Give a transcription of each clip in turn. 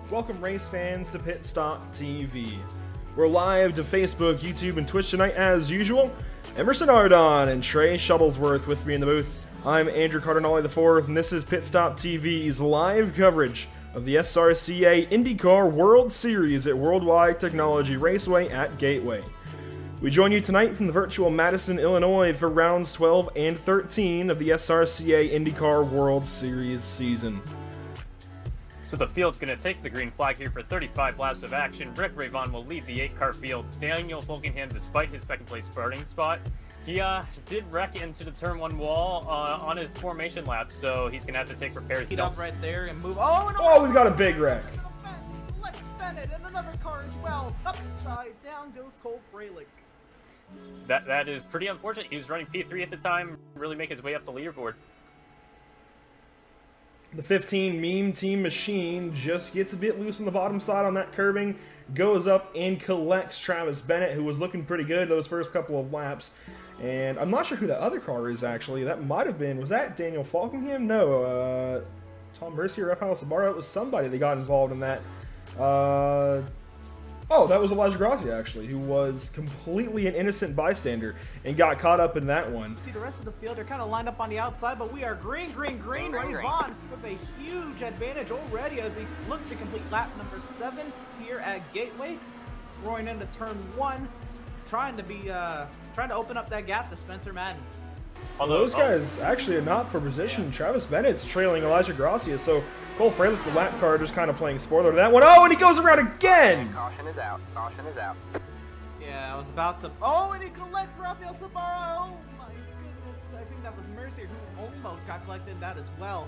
Welcome race fans to Pit Stop TV. We're live to Facebook, YouTube, and Twitch tonight as usual. Emerson Ardon and Trey Shuttlesworth with me in the booth. I'm Andrew Cardinale IV, and this is Pit Stop TV's live coverage of the SRCA IndyCar World Series at Worldwide Technology Raceway at Gateway. We join you tonight from the virtual Madison, Illinois for rounds 12 and 13 of the SRCA IndyCar World Series season. So the field's going to take the green flag here for 35 laps of action. Rick Rayvon will lead the 8-car field. Daniel Fulkingham, despite his second-place starting spot, he did wreck into the turn 1 wall on his formation lap, so he's going to have to take repairs. Heat up right there and move. Oh, we've got a big wreck. Let's Bennett and another car as well. Up the side, down goes Cole Freilich. That is pretty unfortunate. He was running P3 at the time, really make his way up the leaderboard. The 15 meme team machine just gets a bit loose on the bottom side on that curbing, goes up and collects Travis Bennett, who was looking pretty good those first couple of laps. And I'm not sure who that other car is, actually. That might have been, was that Daniel Falkingham? No, Tom Mercier, Rafael Sabara. It was somebody that got involved in that. Oh, that was Elijah Gracia, actually, who was completely an innocent bystander and got caught up in that one. See, the rest of the field are kind of lined up on the outside, but we are green. Rayvon with a huge advantage already as he looked to complete lap number 7 here at Gateway. Roaring into turn 1, trying to open up that gap to Spencer Madden. Although those guys actually are not for position. Yeah. Travis Bennett's trailing Elijah Gracia, so Cole Freilich, the lap car, just kind of playing spoiler to that one. Oh, and he goes around again! Caution is out. Caution is out. Yeah, I was about to... Oh, and he collects Rafael Sabara. Oh, my goodness. I think that was Mercier who almost got collected that as well.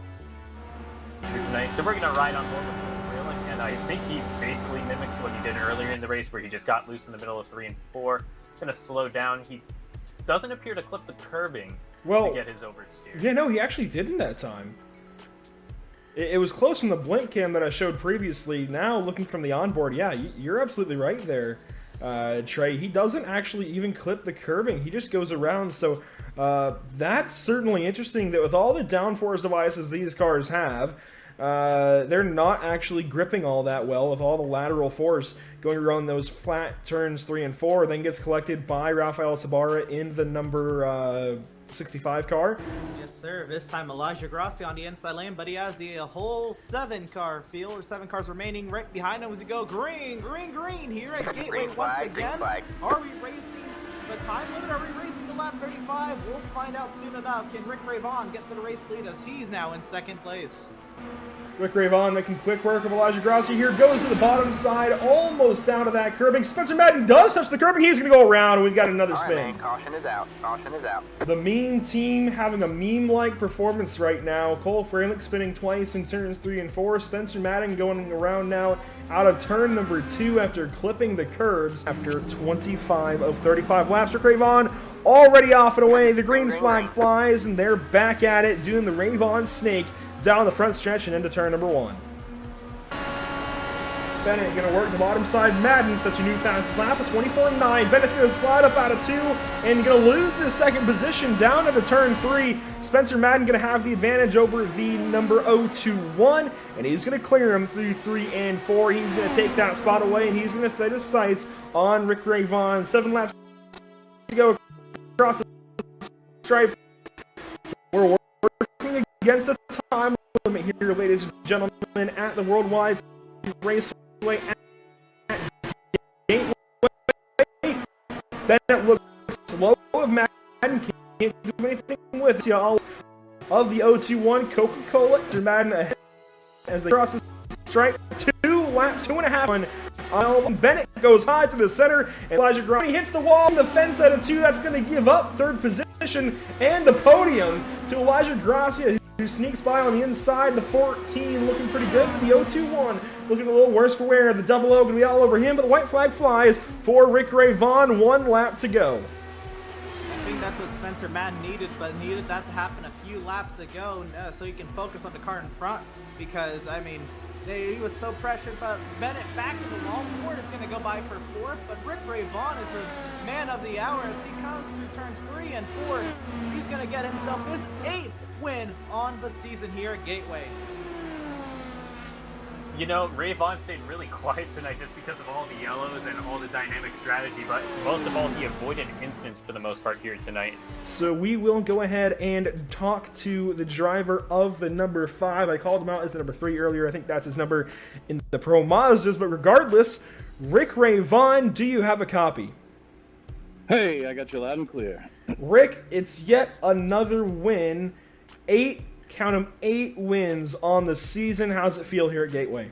Tonight. So we're going to ride on board with Cole Freilich, and I think he basically mimics what he did earlier in the race where he just got loose in the middle of 3 and 4. He's going to slow down. He doesn't appear to clip the curbing. To get his oversteer. Yeah, no, he actually didn't that time. It was close from the blink cam that I showed previously. Now, looking from the onboard, yeah, you're absolutely right there, Trey. He doesn't actually even clip the curbing. He just goes around, so that's certainly interesting that with all the downforce devices these cars have, they're not actually gripping all that well with all the lateral force going around those flat turns 3 and 4, then gets collected by Rafael Sabara in the number 65 car. Yes, sir. This time Elijah Gracia on the inside lane, but he has the whole 7-car field, or 7 cars remaining right behind him as we go green here at Gateway once again. Are we racing the time limit? Are we racing the lap 35? We'll find out soon enough. Can Rick Rayvon get to the race lead as he's now in 2nd place? Rick Rayvon making quick work of Elijah Gracia here, goes to the bottom side, almost down to that curbing. Spencer Madden does touch the curbing, he's going to go around, and we've got another spin. Man, caution is out, caution is out. The meme team having a meme-like performance right now. Cole Freilich spinning twice in turns 3 and 4. Spencer Madden going around now out of turn number 2 after clipping the curbs after 25 of 35 laps. Rick Rayvon already off and away. The green flag flies, and they're back at it, doing the Rayvon snake down the front stretch and into turn number 1. Bennett going to work the bottom side. Madden sets a new fast lap of 24.9. Bennett's going to slide up out of 2 and going to lose the 2nd position down into turn 3. Spencer Madden going to have the advantage over the number 021, and he's going to clear him through 3 and 4. He's going to take that spot away, and he's going to set his sights on Rick Rayvon. 7 laps to go across the stripe. We're working against the time limit here, ladies and gentlemen, at the Worldwide Raceway at Gateway. Bennett looks slow of Madden, can't do anything with it. All of the 021 Coca-Cola, Madden ahead as they cross the stripe. 2.5 Bennett goes high to the center, and Elijah Gracia hits the wall. The fence out of 2, that's going to give up 3rd position and the podium to Elijah Gracia, who sneaks by on the inside. The 14 looking pretty good, but the 021 looking a little worse for wear. The 00 going to be all over him, but the white flag flies for Rick Rayvon. 1 lap to go. I think that's what Spencer Madden needed, but needed that to happen a few laps ago so he can focus on the car in front, because, I mean, he was so pressured, but Bennett back in the wall. Ford is going to go by for 4th, but Rick Rayvon is a man of the hour as he comes through turns 3 and 4. He's going to get himself his 8th win on the season here at Gateway. You know, Ray Vaughn stayed really quiet tonight just because of all the yellows and all the dynamic strategy, but most of all, he avoided incidents for the most part here tonight. So we will go ahead and talk to the driver of the number 5. I called him out as the number 3 earlier. I think that's his number in the Pro Mazdas, but regardless, Rick Ray Vaughn, do you have a copy? Hey, I got you loud and clear. Rick, it's yet another win. 8, count them, 8 wins on the season. How's it feel here at Gateway?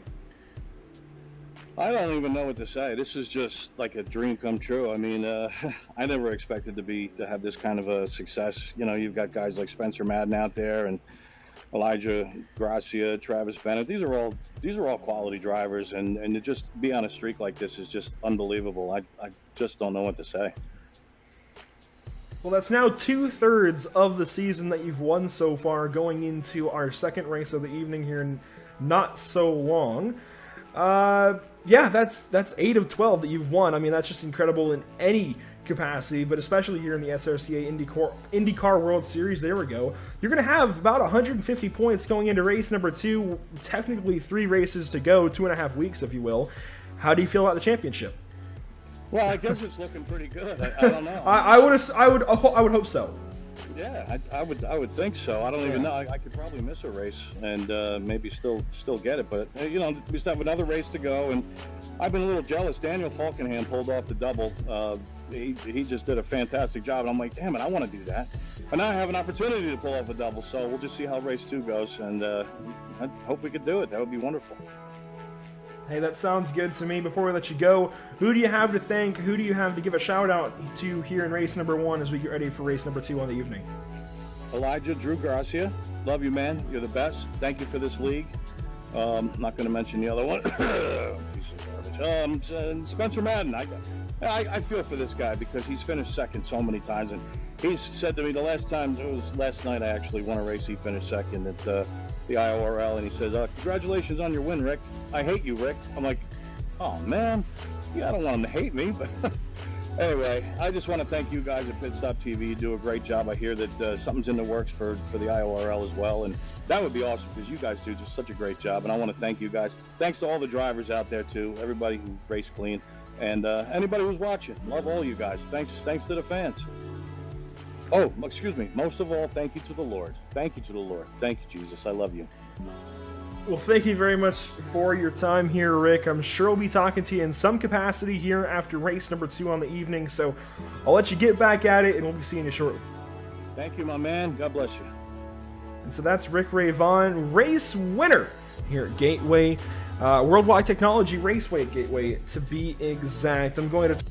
I don't even know what to say. This is just like a dream come true. I mean, I never expected to have this kind of a success. You know, you've got guys like Spencer Madden out there and Elijah Gracia, Travis Bennett. These are all quality drivers, and to just be on a streak like this is just unbelievable. I just don't know what to say. Well, that's now 2/3 of the season that you've won so far, going into our second race of the evening here in not so long. Yeah, that's 8 of 12 that you've won. I mean, that's just incredible in any capacity, but especially here in the SRCA IndyCar World Series. There we go. You're going to have about 150 points going into race number 2. Technically 3 races to go, 2.5 weeks, if you will. How do you feel about the championship? Well, I guess it's looking pretty good. I don't know. I would hope so. Yeah, I would think so. I don't even know. I could probably miss a race and maybe still get it. But you know, we still have another race to go, and I've been a little jealous. Daniel Falkenham pulled off the double. He just did a fantastic job, and I'm like, damn it, I want to do that. But now I have an opportunity to pull off a double, so we'll just see how race 2 goes, and I hope we could do it. That would be wonderful. Hey, that sounds good to me. Before we let you go, who do you have to thank? Who do you have to give a shout out to here in race number 1 as we get ready for race number 2 on the evening? Elijah Drew Garcia, love you, man. You're the best. Thank you for this league. Not going to mention the other one. Piece of garbage. Spencer Madden. I feel for this guy because he's finished second so many times, and he's said to me the last time, it was last night, I actually won a race. He finished second at the IORL, and he says, congratulations on your win, Rick. I hate you, Rick. I'm like, oh, man. Yeah, I don't want him to hate me, but anyway, I just want to thank you guys at Pit Stop TV. You do a great job. I hear that something's in the works for the IORL as well, and that would be awesome because you guys do just such a great job, and I want to thank you guys. Thanks to all the drivers out there, too, everybody who race clean, and anybody who's watching. Love all you guys. Thanks to the fans. Oh, excuse me. Most of all, thank you to the Lord. Thank you to the Lord. Thank you, Jesus. I love you. Well, thank you very much for your time here, Rick. I'm sure we'll be talking to you in some capacity here after race number 2 on the evening, so I'll let you get back at it, and we'll be seeing you shortly. Thank you, my man. God bless you. And so that's Rick Ray Vaughn, race winner here at Gateway, Worldwide Technology Raceway at Gateway, to be exact. I'm going to...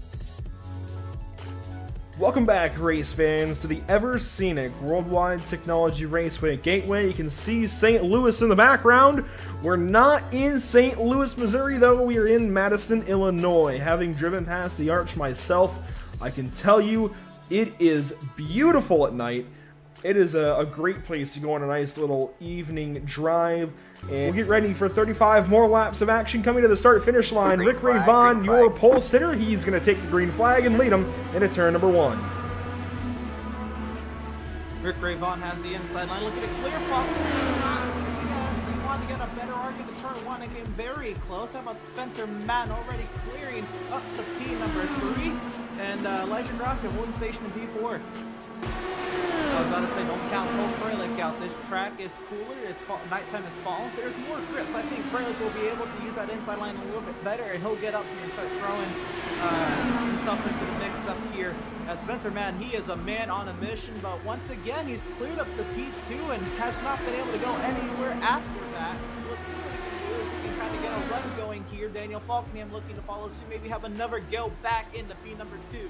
Welcome back, race fans, to the ever-scenic Worldwide Technology Raceway at Gateway. You can see St. Louis in the background. We're not in St. Louis, Missouri, though. We are in Madison, Illinois. Having driven past the arch myself, I can tell you it is beautiful at night. It is a great place to go on a nice little evening drive. And we'll get ready for 35 more laps of action coming to the start-finish line. Rick Ray Vaughn, your pole sitter. He's going to take the green flag and lead them into turn number 1. Rick Ray Vaughn has the inside line. Look at it, clear pop. He wanted to get a better arc into turn 1. It came very close. How about Spencer Madden already clearing up to P number 3? And Elijah Gracia holding station in P4. I was about to say, don't count Cole Freilich out. This track is cooler. It's nighttime is falling. There's more grips. I think Freilich will be able to use that inside line a little bit better, and he'll get up here and start throwing himself into the mix up here. Spencer Madden, he is a man on a mission, but once again, he's cleared up the P2 and has not been able to go anywhere after that. Let's see what he can do. If he can kind of get a run going here. Daniel Falkenham looking to follow suit, maybe have another go back into P number 2.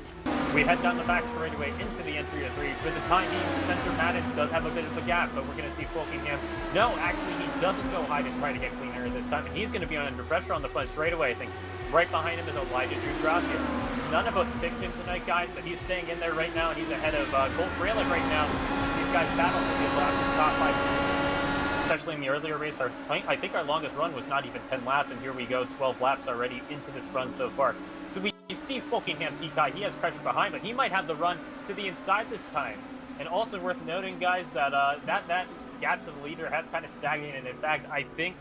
We head down the back straightaway into the entry of 3. For the time being, Spencer Madden does have a bit of a gap, but we're going to see Falkenham. No, actually, he doesn't go high to try to get cleaner this time, and he's going to be under pressure on the front straightaway, I think. Right behind him is Elijah Drew Gracia. None of us picked him tonight, guys, but he's staying in there right now, and he's ahead of Cole Freilich right now. These guys battle for the top 5. Especially in the earlier race, I think our longest run was not even 10 laps, and here we go, 12 laps already into this run so far. So you see Falkenham peak high, he has pressure behind, but he might have the run to the inside this time. And also worth noting, guys, that that gap to the leader has kind of stagnated. In fact, I think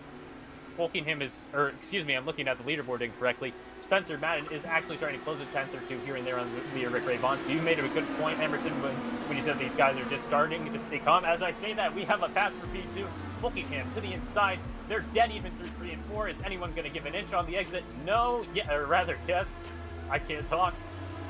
Fulkingham is, or excuse me, I'm looking at the leaderboard incorrectly. Spencer Madden is actually starting to close a tenth or two here and there on the Rick Ray Vaughn. So you made a good point, Emerson, when you said these guys are just starting to stay calm. As I say that, we have a pass for P2. Fulkingham to the inside. They're dead even through 3 and 4. Is anyone going to give an inch on the exit? No. Yeah, or rather, yes. I can't talk.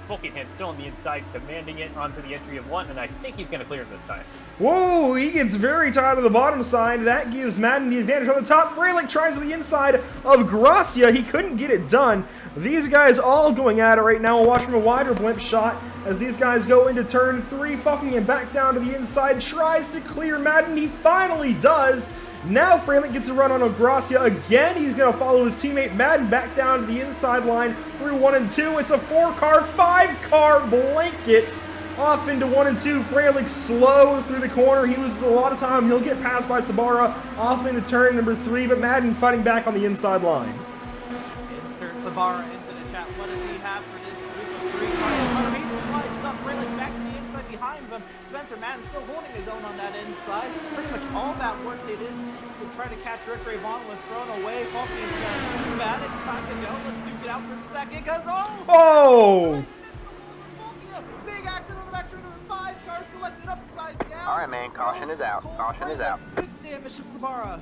Fulkingham still on the inside, commanding it onto the entry of 1, and I think he's going to clear it this time. Whoa, he gets very tight on the bottom side. That gives Madden the advantage on the top. Freilich tries to the inside of Gracia. He couldn't get it done. These guys all going at it right now. We'll watch from a wider blimp shot as these guys go into turn 3. Fulkingham back down to the inside, tries to clear Madden. He finally does. Now Freilich gets a run on Gracia again. He's going to follow his teammate Madden back down to the inside line through 1 and 2. It's a 4-car, 5-car blanket off into 1 and 2. Freilich slow through the corner. He loses a lot of time. He'll get passed by Sabara off into turn number 3, but Madden fighting back on the inside line. Insert Sabara into the chat. What does he have for this group of 3 cars in front of him? He slides up Freilich back to the inside behind them. Spencer Madden still holding his own on that inside. Pretty much all that work they did to try to catch Rick Ray Vaughn was thrown away. Fulkingham says, too bad, it's time to go. Let's duke it out for a second, because Oh! big accident on the back, 5 cars collected upside down. All right, man, caution is out. Caution is out. Big damage to Sabara.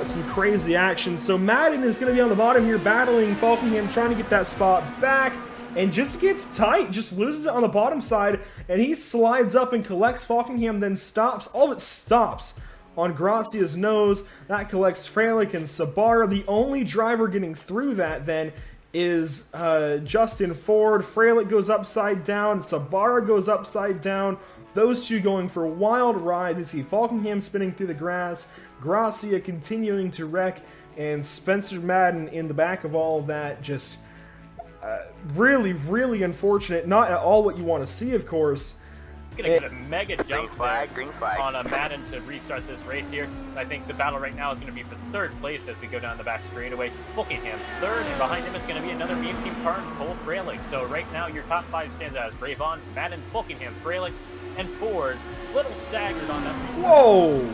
Some crazy action. So Madden is going to be on the bottom here battling Fulkingham, trying to get that spot back, and just gets tight, just loses it on the bottom side, and he slides up and collects Fulkingham, then stops. All of it stops on Gracia's nose. That collects Freilich and Sabara. The only driver getting through that then is Justin Ford. Freilich goes upside down. Sabara goes upside down. Those two going for wild rides. You see Fulkingham spinning through the grass, Gracia continuing to wreck, and Spencer Madden in the back of all of that. Just really, really unfortunate. Not at all what you want to see, of course. It's going to get a mega jump Green flag. on a Madden to restart this race here. I think the battle right now is going to be for 3rd place as we go down the back straightaway. Fulkingham 3rd, and behind him it's going to be another Beam Team car and Cole Freilich. So right now your top 5 stands as Ray Vaughn, Madden, Fulkingham, Freilich, and Ford. Little staggered on that restart. Whoa!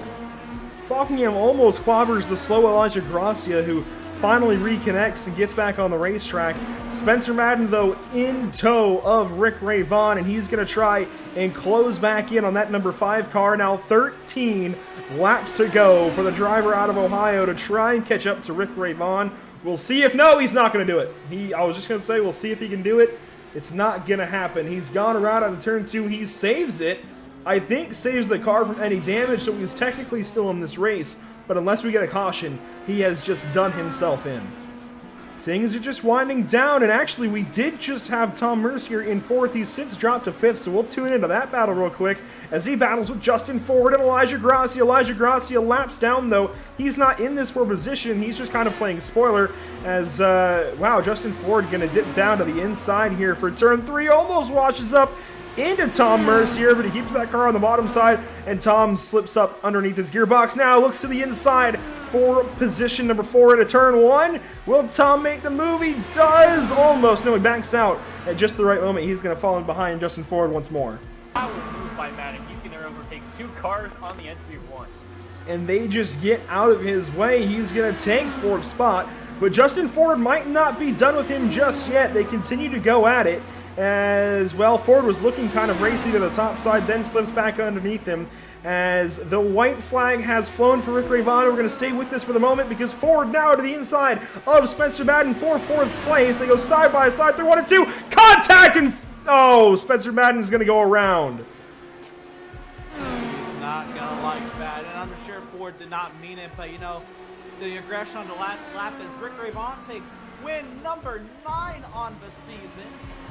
Fulkingham almost clobbers the slow Elijah Gracia, who finally reconnects and gets back on the racetrack. Spencer Madden, though, in tow of Rick Ray Vaughn, and he's going to try and close back in on that number 5 car. Now 13 laps to go for the driver out of Ohio to try and catch up to Rick Ray Vaughn. We'll see if no, he's not going to do it. I was just going to say, we'll see if he can do it. It's not going to happen. He's gone around out of turn 2. He saves it. I think saves the car from any damage, so he's technically still in this race. But unless we get a caution, he has just done himself in. Things are just winding down, and actually we did just have Tom Mercier in 4th. He's since dropped to 5th, so we'll tune into that battle real quick as he battles with Justin Ford and Elijah Gracia. Elijah Gracia laps down, though. He's not in this for position. He's just kind of playing spoiler as, wow, Justin Ford going to dip down to the inside here for turn 3. Almost washes up into Tom Mercier, but he keeps that car on the bottom side, and Tom slips up underneath his gearbox. Now looks to the inside for position number 4 into turn 1. Will Tom make the move? He does! Almost. No, he backs out at just the right moment. He's going to fall in behind Justin Ford once more. Power move by Madden. He's going to overtake 2 cars on the entry of 1. And they just get out of his way. He's going to take 4th spot, but Justin Ford might not be done with him just yet. They continue to go at it. As well, Ford was looking kind of racy to the top side, then slips back underneath him as the white flag has flown for Rick Ray Vaughn. We're going to stay with this for the moment because Ford now to the inside of Spencer Madden for 4th place. They go side by side through 1 and 2. Contact, and oh, Spencer Madden is going to go around. He's not going to like that, and I'm sure Ford did not mean it, but you know, the aggression on the last lap as Rick Ray Vaughn takes win number 9 on the season.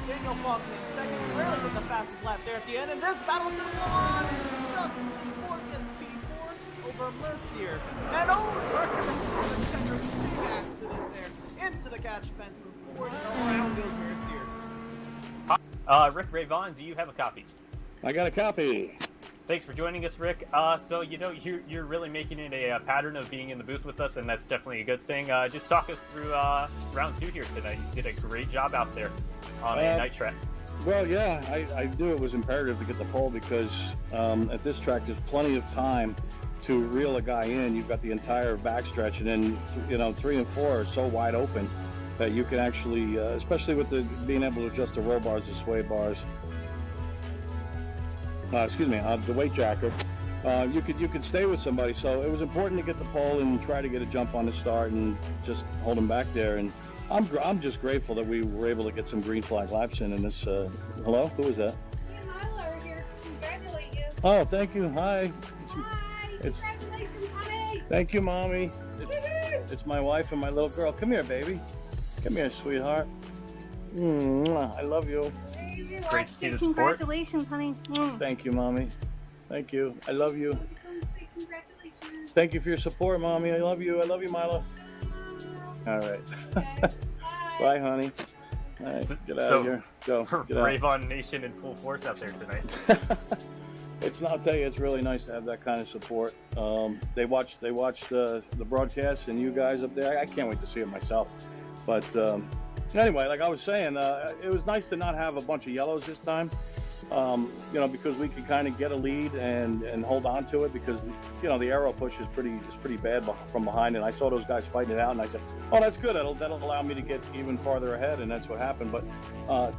Daniel Fulkingham second, Freilich with the fastest lap there at the end, and this battle's going to go on. Justin Ford against P4 over Mercier, and over big accident there into the catch fence for Ford, and around goes Mercier. Rick Ray Vaughn, do you have a copy? I got a copy. Thanks for joining us, Rick. So, you know, you're really making it a pattern of being in the booth with us, and that's definitely a good thing. Just talk us through round 2 here tonight. You did a great job out there on a night track. Well, yeah, I knew it was imperative to get the pole because at this track there's plenty of time to reel a guy in, you've got the entire backstretch, and then, you know, 3 and 4 are so wide open that you can actually, especially with the being able to adjust the roll bars, the sway bars, the weight jacket, you could stay with somebody. So it was important to get the pole and try to get a jump on the start and just hold him back there. And I'm just grateful that we were able to get some green flag laps in this. Hello, who is that? Me and Milo are here to congratulate you. Oh, thank you. Hi. Hi. Congratulations, honey. Thank you, Mommy. It's my wife and my little girl. Come here, baby. Come here, sweetheart. I love you. Great to see the support. Congratulations, honey. Thank you, Mommy. Thank you. I love you. Congratulations. Thank you for your support, Mommy. I love you. I love you, Milo. All right. Bye, honey. All right, get out of here. Go. Get out. Ravon Nation in full force out there tonight. I'll tell you, it's really nice to have that kind of support. They watched the broadcast and you guys up there. I can't wait to see it myself. But anyway, like I was saying, it was nice to not have a bunch of yellows this time. You know, because we could kind of get a lead and hold on to it, because, you know, the aero push is pretty bad from behind, and I saw those guys fighting it out, and I said, oh, that's good, that'll allow me to get even farther ahead, and that's what happened. But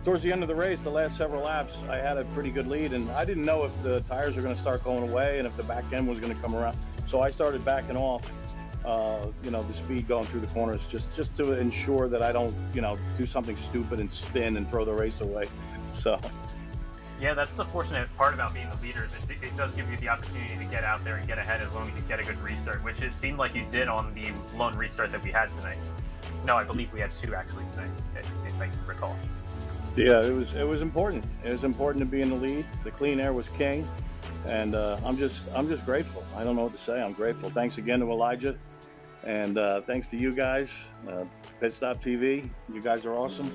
towards the end of the race, the last several laps, I had a pretty good lead, and I didn't know if the tires were going to start going away and if the back end was going to come around, so I started backing off. You know, the speed going through the corners, just to ensure that I don't, you know, do something stupid and spin and throw the race away. So. Yeah, that's the fortunate part about being the leader. It does give you the opportunity to get out there and get ahead as long as you get a good restart, which it seemed like you did on the lone restart that we had tonight. No, I believe we had 2 actually tonight, if I can recall. Yeah, it was important. It was important to be in the lead. The clean air was king, and I'm just grateful. I don't know what to say. I'm grateful. Thanks again to Elijah, and thanks to you guys, Pit Stop TV. You guys are awesome.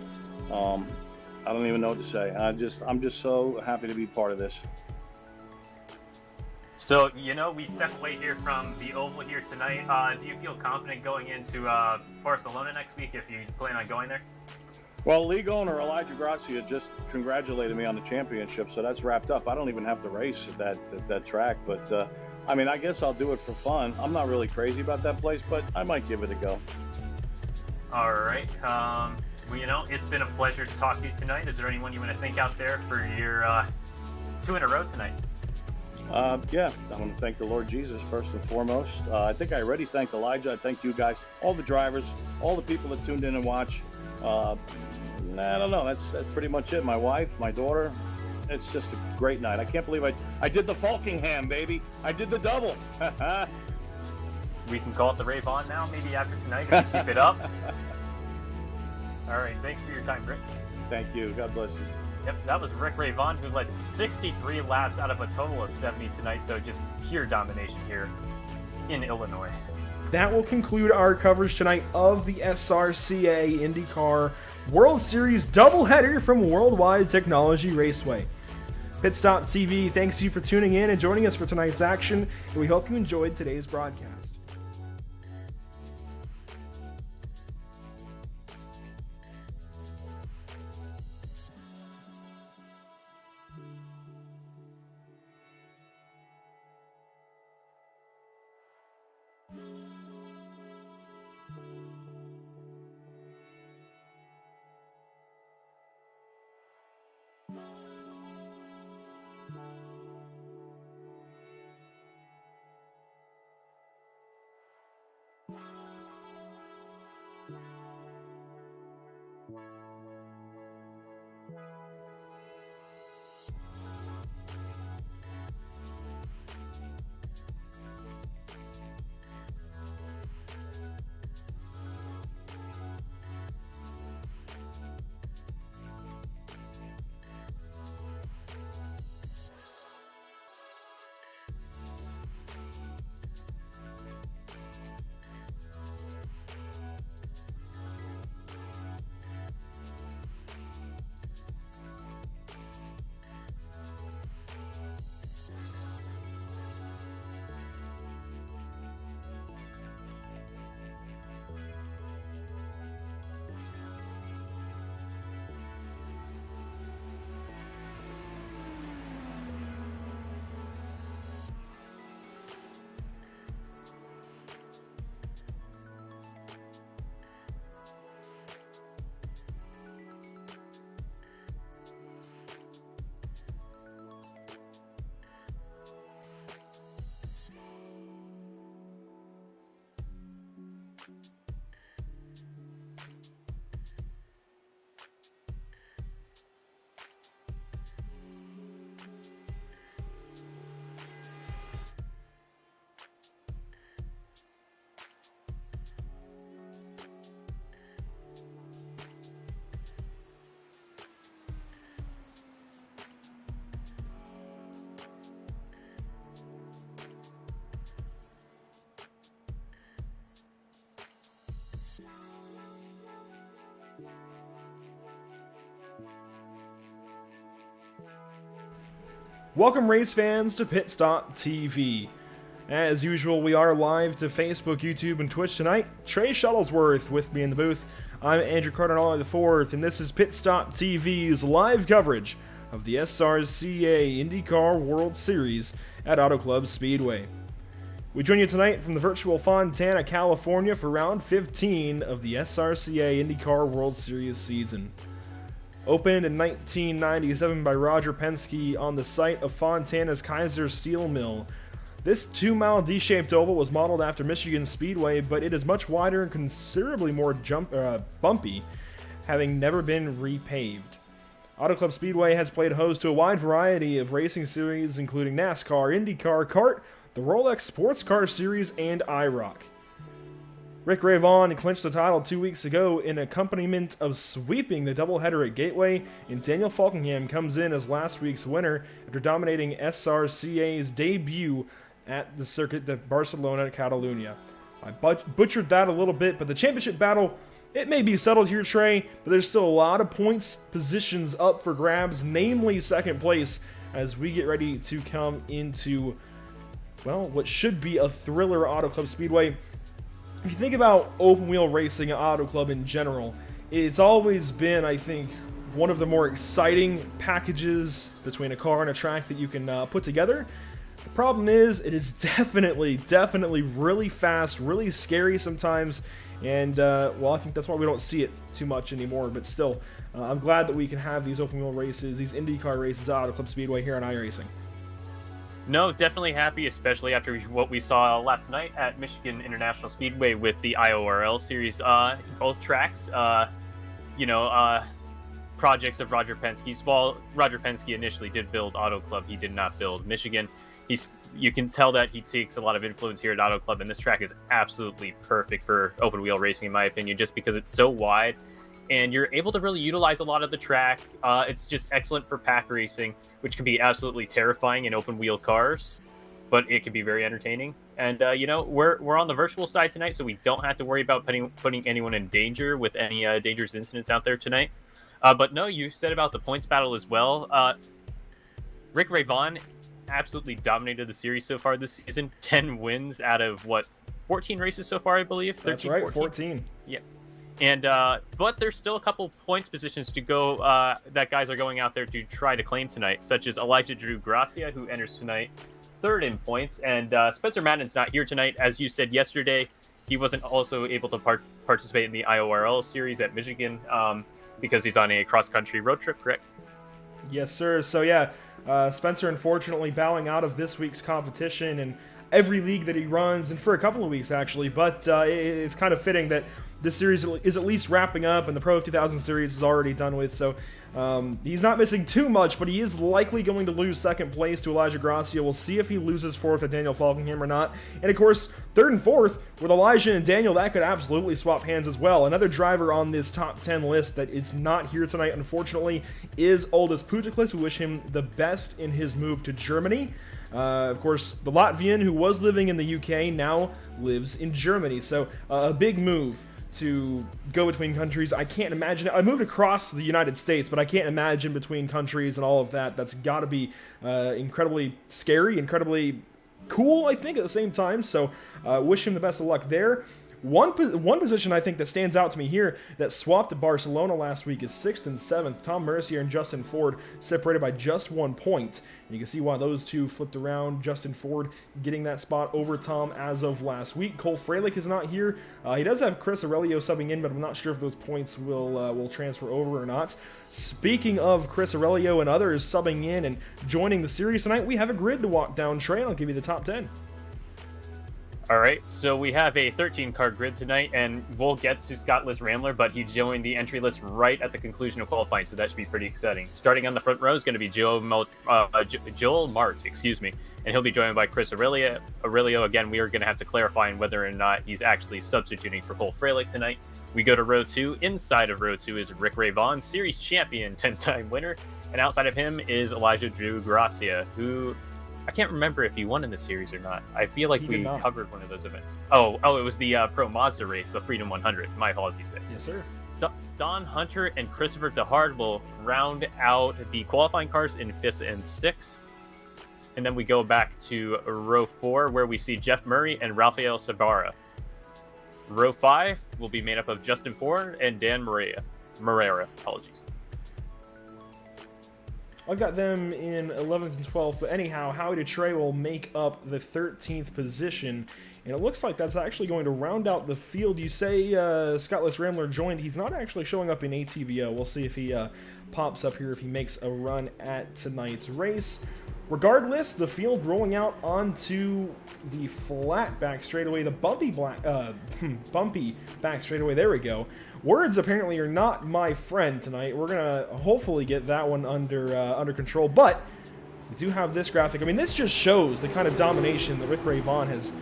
I don't even know what to say. I'm just so happy to be part of this. So, you know, we step away here from the oval here tonight. Do you feel confident going into Barcelona next week if you plan on going there? Well, league owner Elijah Gracia just congratulated me on the championship, so that's wrapped up. I don't even have to race at that track, but I mean, I guess I'll do it for fun. I'm not really crazy about that place, but I might give it a go. All right. Well, you know, it's been a pleasure to talk to you tonight. Is there anyone you want to thank out there for your 2 in a row tonight? Yeah, I want to thank the Lord Jesus first and foremost. I think I already thanked Elijah. I thanked you guys, all the drivers, all the people that tuned in and watched. I don't know. That's pretty much it. My wife, my daughter. It's just a great night. I can't believe I did the Falkingham, baby. I did the double. We can call it the Rave On now, maybe after tonight, if you keep it up. All right, thanks for your time, Rick. Thank you. God bless you. Yep, that was Rick Ravon, who led 63 laps out of a total of 70 tonight, so just pure domination here in Illinois. That will conclude our coverage tonight of the SRCA IndyCar World Series doubleheader from Worldwide Technology Raceway. Pit Stop TV thanks you for tuning in and joining us for tonight's action, and we hope you enjoyed today's broadcast. Welcome, race fans, to Pit Stop TV. As usual, we are live to Facebook, YouTube, and Twitch tonight. Trey Shuttlesworth with me in the booth. I'm Andrew Cardinale IV, and this is Pit Stop TV's live coverage of the SRCA IndyCar World Series at Auto Club Speedway. We join you tonight from the virtual Fontana, California for round 15 of the SRCA IndyCar World Series season. Opened in 1997 by Roger Penske on the site of Fontana's Kaiser Steel Mill, this 2-mile D-shaped oval was modeled after Michigan Speedway, but it is much wider and considerably more bumpy, having never been repaved. Auto Club Speedway has played host to a wide variety of racing series, including NASCAR, IndyCar, kart, the Rolex Sports Car Series, and iRock. Rick Ray Vaughan clinched the title 2 weeks ago in accompaniment of sweeping the doubleheader at Gateway, and Daniel Falkenham comes in as last week's winner after dominating SRCA's debut at the circuit at Barcelona, Catalunya. I butchered that a little bit, but the championship battle, it may be settled here, Trey, but there's still a lot of points positions up for grabs, namely second place, as we get ready to come into, well, what should be a thriller Auto Club Speedway. If you think about open wheel racing at Auto Club in general, it's always been, I think, one of the more exciting packages between a car and a track that you can put together. The problem is, it is definitely really fast, really scary sometimes, and, well, I think that's why we don't see it too much anymore, but still, I'm glad that we can have these open wheel races, these IndyCar races at Auto Club Speedway here on iRacing. No, definitely happy, especially after what we saw last night at Michigan International Speedway with the IORL series. Both tracks, projects of Roger Penske's. While Roger Penske initially did build Auto Club, he did not build Michigan. You can tell that he takes a lot of influence here at Auto Club, and this track is absolutely perfect for open wheel racing, in my opinion, just because it's so wide. And you're able to really utilize a lot of the track. It's just excellent for pack racing, which can be absolutely terrifying in open wheel cars, but it can be very entertaining. And we're on the virtual side tonight, so we don't have to worry about putting anyone in danger with any dangerous incidents out there tonight. But no, you said about the points battle as well. Rick Ray Vaughan absolutely dominated the series so far this season. 10 wins out of 14 races so far, I believe. 13, That's right, 14. 14. Yeah. And but there's still a couple points positions to go that guys are going out there to try to claim tonight, such as Elijah Drew Gracia, who enters tonight third in points, and Spencer Madden's not here tonight. As you said yesterday, he wasn't also able to participate in the IORL series at Michigan because he's on a cross-country road trip, correct? Yes, sir. So yeah, Spencer unfortunately bowing out of this week's competition and every league that he runs, and for a couple of weeks actually, but it's kind of fitting that this series is at least wrapping up and the Pro 2000 series is already done with, so he's not missing too much, but he is likely going to lose second place to Elijah Gracia. We'll see if he loses fourth at Daniel Falkenham or not. And of course, third and fourth with Elijah and Daniel, that could absolutely swap hands as well. Another driver on this top 10 list that is not here tonight, unfortunately, is Aldis Pujaklis. We wish him the best in his move to Germany. Of course, the Latvian who was living in the UK now lives in Germany, so a big move to go between countries. I can't imagine it. I moved across the United States, but I can't imagine between countries and all of that. That's got to be incredibly scary, incredibly cool, I think, at the same time. So wish him the best of luck there. One position I think that stands out to me here that swapped to Barcelona last week is 6th and 7th. Tom Mercier and Justin Ford separated by just 1 point. And you can see why those two flipped around. Justin Ford getting that spot over Tom as of last week. Cole Freilich is not here. He does have Chris Aurelio subbing in, but I'm not sure if those points will transfer over or not. Speaking of Chris Aurelio and others subbing in and joining the series tonight, we have a grid to walk down. Trey, I'll give you the top 10. All right, so we have a 13-car grid tonight, and we'll get to Scott Liss Rambler, but he joined the entry list right at the conclusion of qualifying, so that should be pretty exciting. Starting on the front row is going to be Joel Mart, and he'll be joined by Chris Aurelio. Again, we are going to have to clarify whether or not he's actually substituting for Cole Freilich tonight. We go to row 2. Inside of row 2 is Rick Ray Vaughan, series champion, 10-time winner, and outside of him is Elijah Drew Gracia, who I can't remember if he won in the series or not. I feel like we covered one of those events. Oh, it was the Pro Mazda race, the Freedom 100. My apologies there. Yes, sir. Don Hunter and Christopher DeHard will round out the qualifying cars in 5th and 6th. And then we go back to row 4, where we see Jeff Murray and Rafael Sabara. Row 5 will be made up of Justin Ford and Dan Morera. Apologies. I've got them in 11th and 12th, but anyhow, Howie DeTrey will make up the 13th position, and it looks like that's actually going to round out the field. You say Scottless Rambler joined. He's not actually showing up in ATVO. We'll see if he pops up here if he makes a run at tonight's race. Regardless, the field rolling out onto the flat back straightaway, the bumpy back straightaway. There we go. Words apparently are not my friend tonight. We're gonna hopefully get that one under control, but we do have this graphic. I mean, this just shows the kind of domination that Rick Ray Vaughn has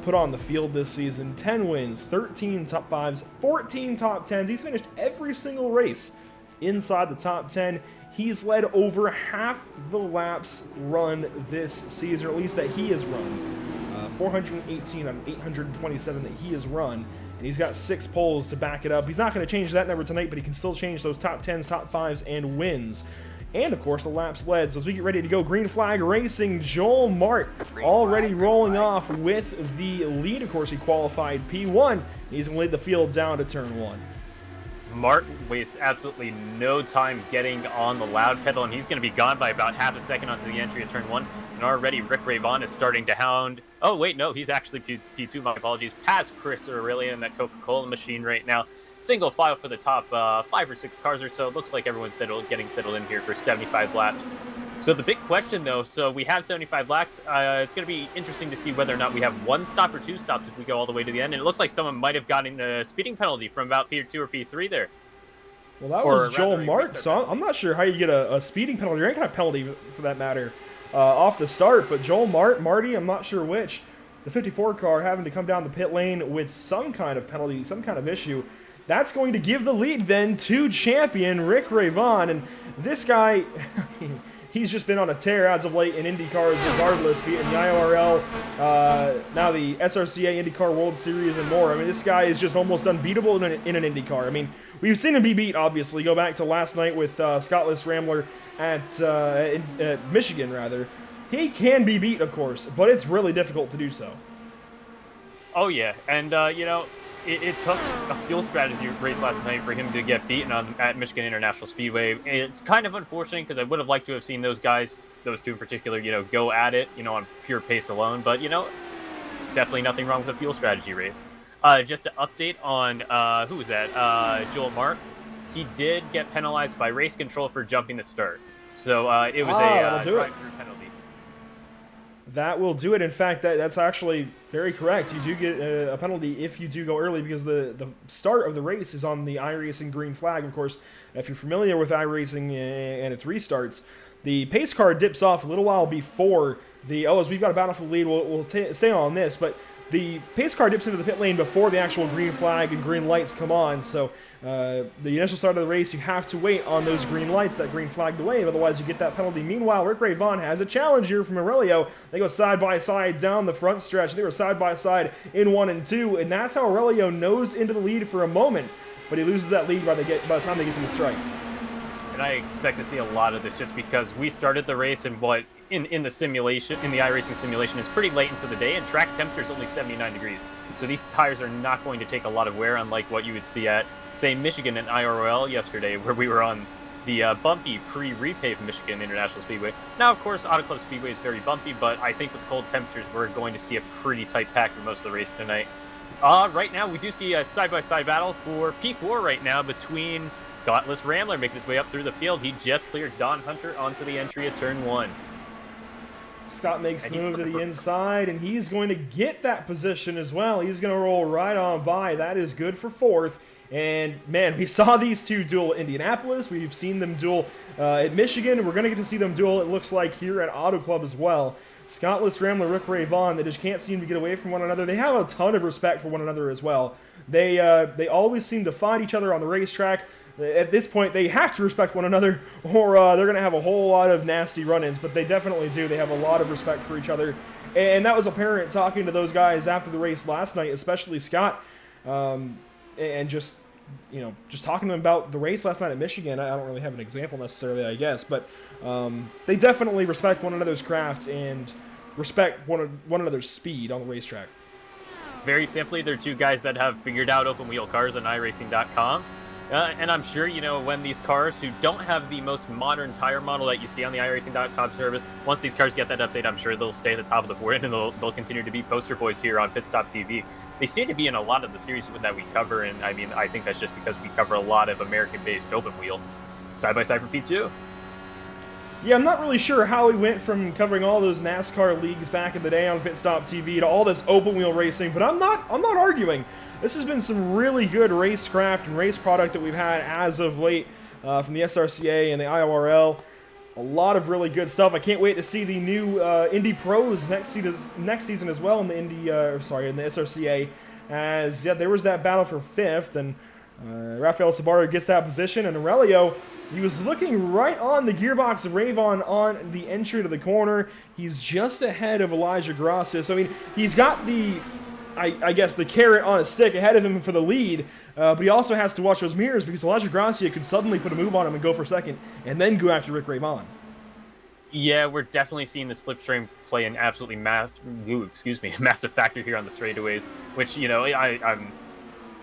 put on the field this season. 10 wins, 13 top 5s, 14 top 10s. He's finished every single race inside the top 10. He's led over half the laps run this season, or at least that he has run. 418 out of 827 that he has run. And he's got 6 poles to back it up. He's not going to change that number tonight, but he can still change those top 10s, top 5s, and wins. And, of course, the laps led. So as we get ready to go, green flag racing, Joel Mart already rolling off with the lead. Of course, he qualified P1. He's going to lead the field down to turn 1. Martin wastes absolutely no time getting on the loud pedal, and he's going to be gone by about half a second onto the entry of turn 1. And already Rick Ray Vaughn is starting to hound. Oh, wait, no, he's actually P2, my apologies. Past Chris Aurelia in that Coca-Cola machine right now. Single file for the top 5 or 6 cars or so. It looks like everyone's getting settled in here for 75 laps. So the big question, though, so we have 75 laps. It's going to be interesting to see whether or not we have 1 stop or 2 stops if we go all the way to the end. And it looks like someone might have gotten a speeding penalty from about P2 or P3 there. Well, that was Joel Mart, so I'm not sure how you get a speeding penalty or any kind of penalty, for that matter, off the start. But Joel Marty, I'm not sure which. The 54 car having to come down the pit lane with some kind of penalty, some kind of issue. That's going to give the lead then to champion Rick Ray Vaughn. And this guy, I mean, he's just been on a tear as of late in IndyCars regardless, be it in the IRL, now the SRCA IndyCar World Series and more. I mean, this guy is just almost unbeatable in an IndyCar. I mean, we've seen him be beat, obviously. Go back to last night with Scottless Rambler at Michigan, rather. He can be beat, of course, but it's really difficult to do so. Oh, yeah. And, you know, it took a fuel strategy race last night for him to get beaten at Michigan International Speedway. It's kind of unfortunate because I would have liked to have seen those guys, those 2 in particular, you know, go at it, you know, on pure pace alone. But, you know, definitely nothing wrong with a fuel strategy race. Just to update on, who was that? Joel Mart. He did get penalized by race control for jumping the start. So it was a drive-through penalty. That will do it. In fact, that's actually very correct. You do get a penalty if you do go early because the start of the race is on the iRacing green flag. Of course, if you're familiar with iRacing and its restarts, the pace car dips off a little while before the... Oh, as we've got a battle for the lead, we'll stay on this, but the pace car dips into the pit lane before the actual green flag and green lights come on. So the initial start of the race, you have to wait on those green lights, that green flag to wave, otherwise you get that penalty. Meanwhile, Rick Ray Vaughn has a challenge here from Aurelio. They go side by side down the front stretch. They were side by side in 1 and 2, and that's how Aurelio nosed into the lead for a moment, but he loses that lead by the time they get to the strike. And I expect to see a lot of this just because we started the race in what in the simulation, in the iRacing simulation, is pretty late into the day, and track temperature is only 79 degrees. So these tires are not going to take a lot of wear, unlike what you would see at, say, Michigan and IRL yesterday, where we were on the bumpy pre-repave Michigan International Speedway. Now, of course, Auto Club Speedway is very bumpy, but I think with cold temperatures, we're going to see a pretty tight pack for most of the race tonight. Right now, we do see a side-by-side battle for P4 right now between Scottless Rambler making his way up through the field. He just cleared Don Hunter onto the entry of turn 1. Scott makes the move to the inside, and he's going to get that position as well. He's going to roll right on by. That is good for 4th. And, man, we saw these two duel at Indianapolis. We've seen them duel at Michigan. We're going to get to see them duel, it looks like, here at Auto Club as well. Scottless Rambler, Rick Ray Vaughn, they just can't seem to get away from one another. They have a ton of respect for one another as well. They always seem to fight each other on the racetrack. At this point, they have to respect one another, or they're going to have a whole lot of nasty run-ins, but they definitely do. They have a lot of respect for each other, and that was apparent talking to those guys after the race last night, especially Scott, and just just talking to them about the race last night at Michigan, I don't really have an example necessarily, I guess, but they definitely respect one another's craft and respect one another's speed on the racetrack. Very simply, they're two guys that have figured out open wheel cars on iRacing.com. And I'm sure, when these cars who don't have the most modern tire model that you see on the iRacing.com service, once these cars get that update, I'm sure they'll stay at the top of the board and they'll continue to be poster boys here on Pit Stop TV. They seem to be in a lot of the series that we cover, and I mean, I think that's just because we cover a lot of American-based open wheel. Side-by-side for P2. Yeah, I'm not really sure how we went from covering all those NASCAR leagues back in the day on Pit Stop TV to all this open wheel racing, but I'm not arguing. This has been some really good racecraft and race product that we've had as of late from the SRCA and the IORL. A lot of really good stuff. I can't wait to see the new Indy Pros next season as well in the in the SRCA. As there was that battle for 5th, and Rafael Sabardo gets that position, and Aurelio, he was looking right on the gearbox of Ravon on the entry to the corner. He's just ahead of Elijah Gracia. So, I mean, he's got the, I guess, the carrot on a stick ahead of him for the lead, but he also has to watch those mirrors because Elijah Gracia could suddenly put a move on him and go for second and then go after Rick Ravon. Yeah, we're definitely seeing the slipstream play an absolutely massive factor here on the straightaways, which,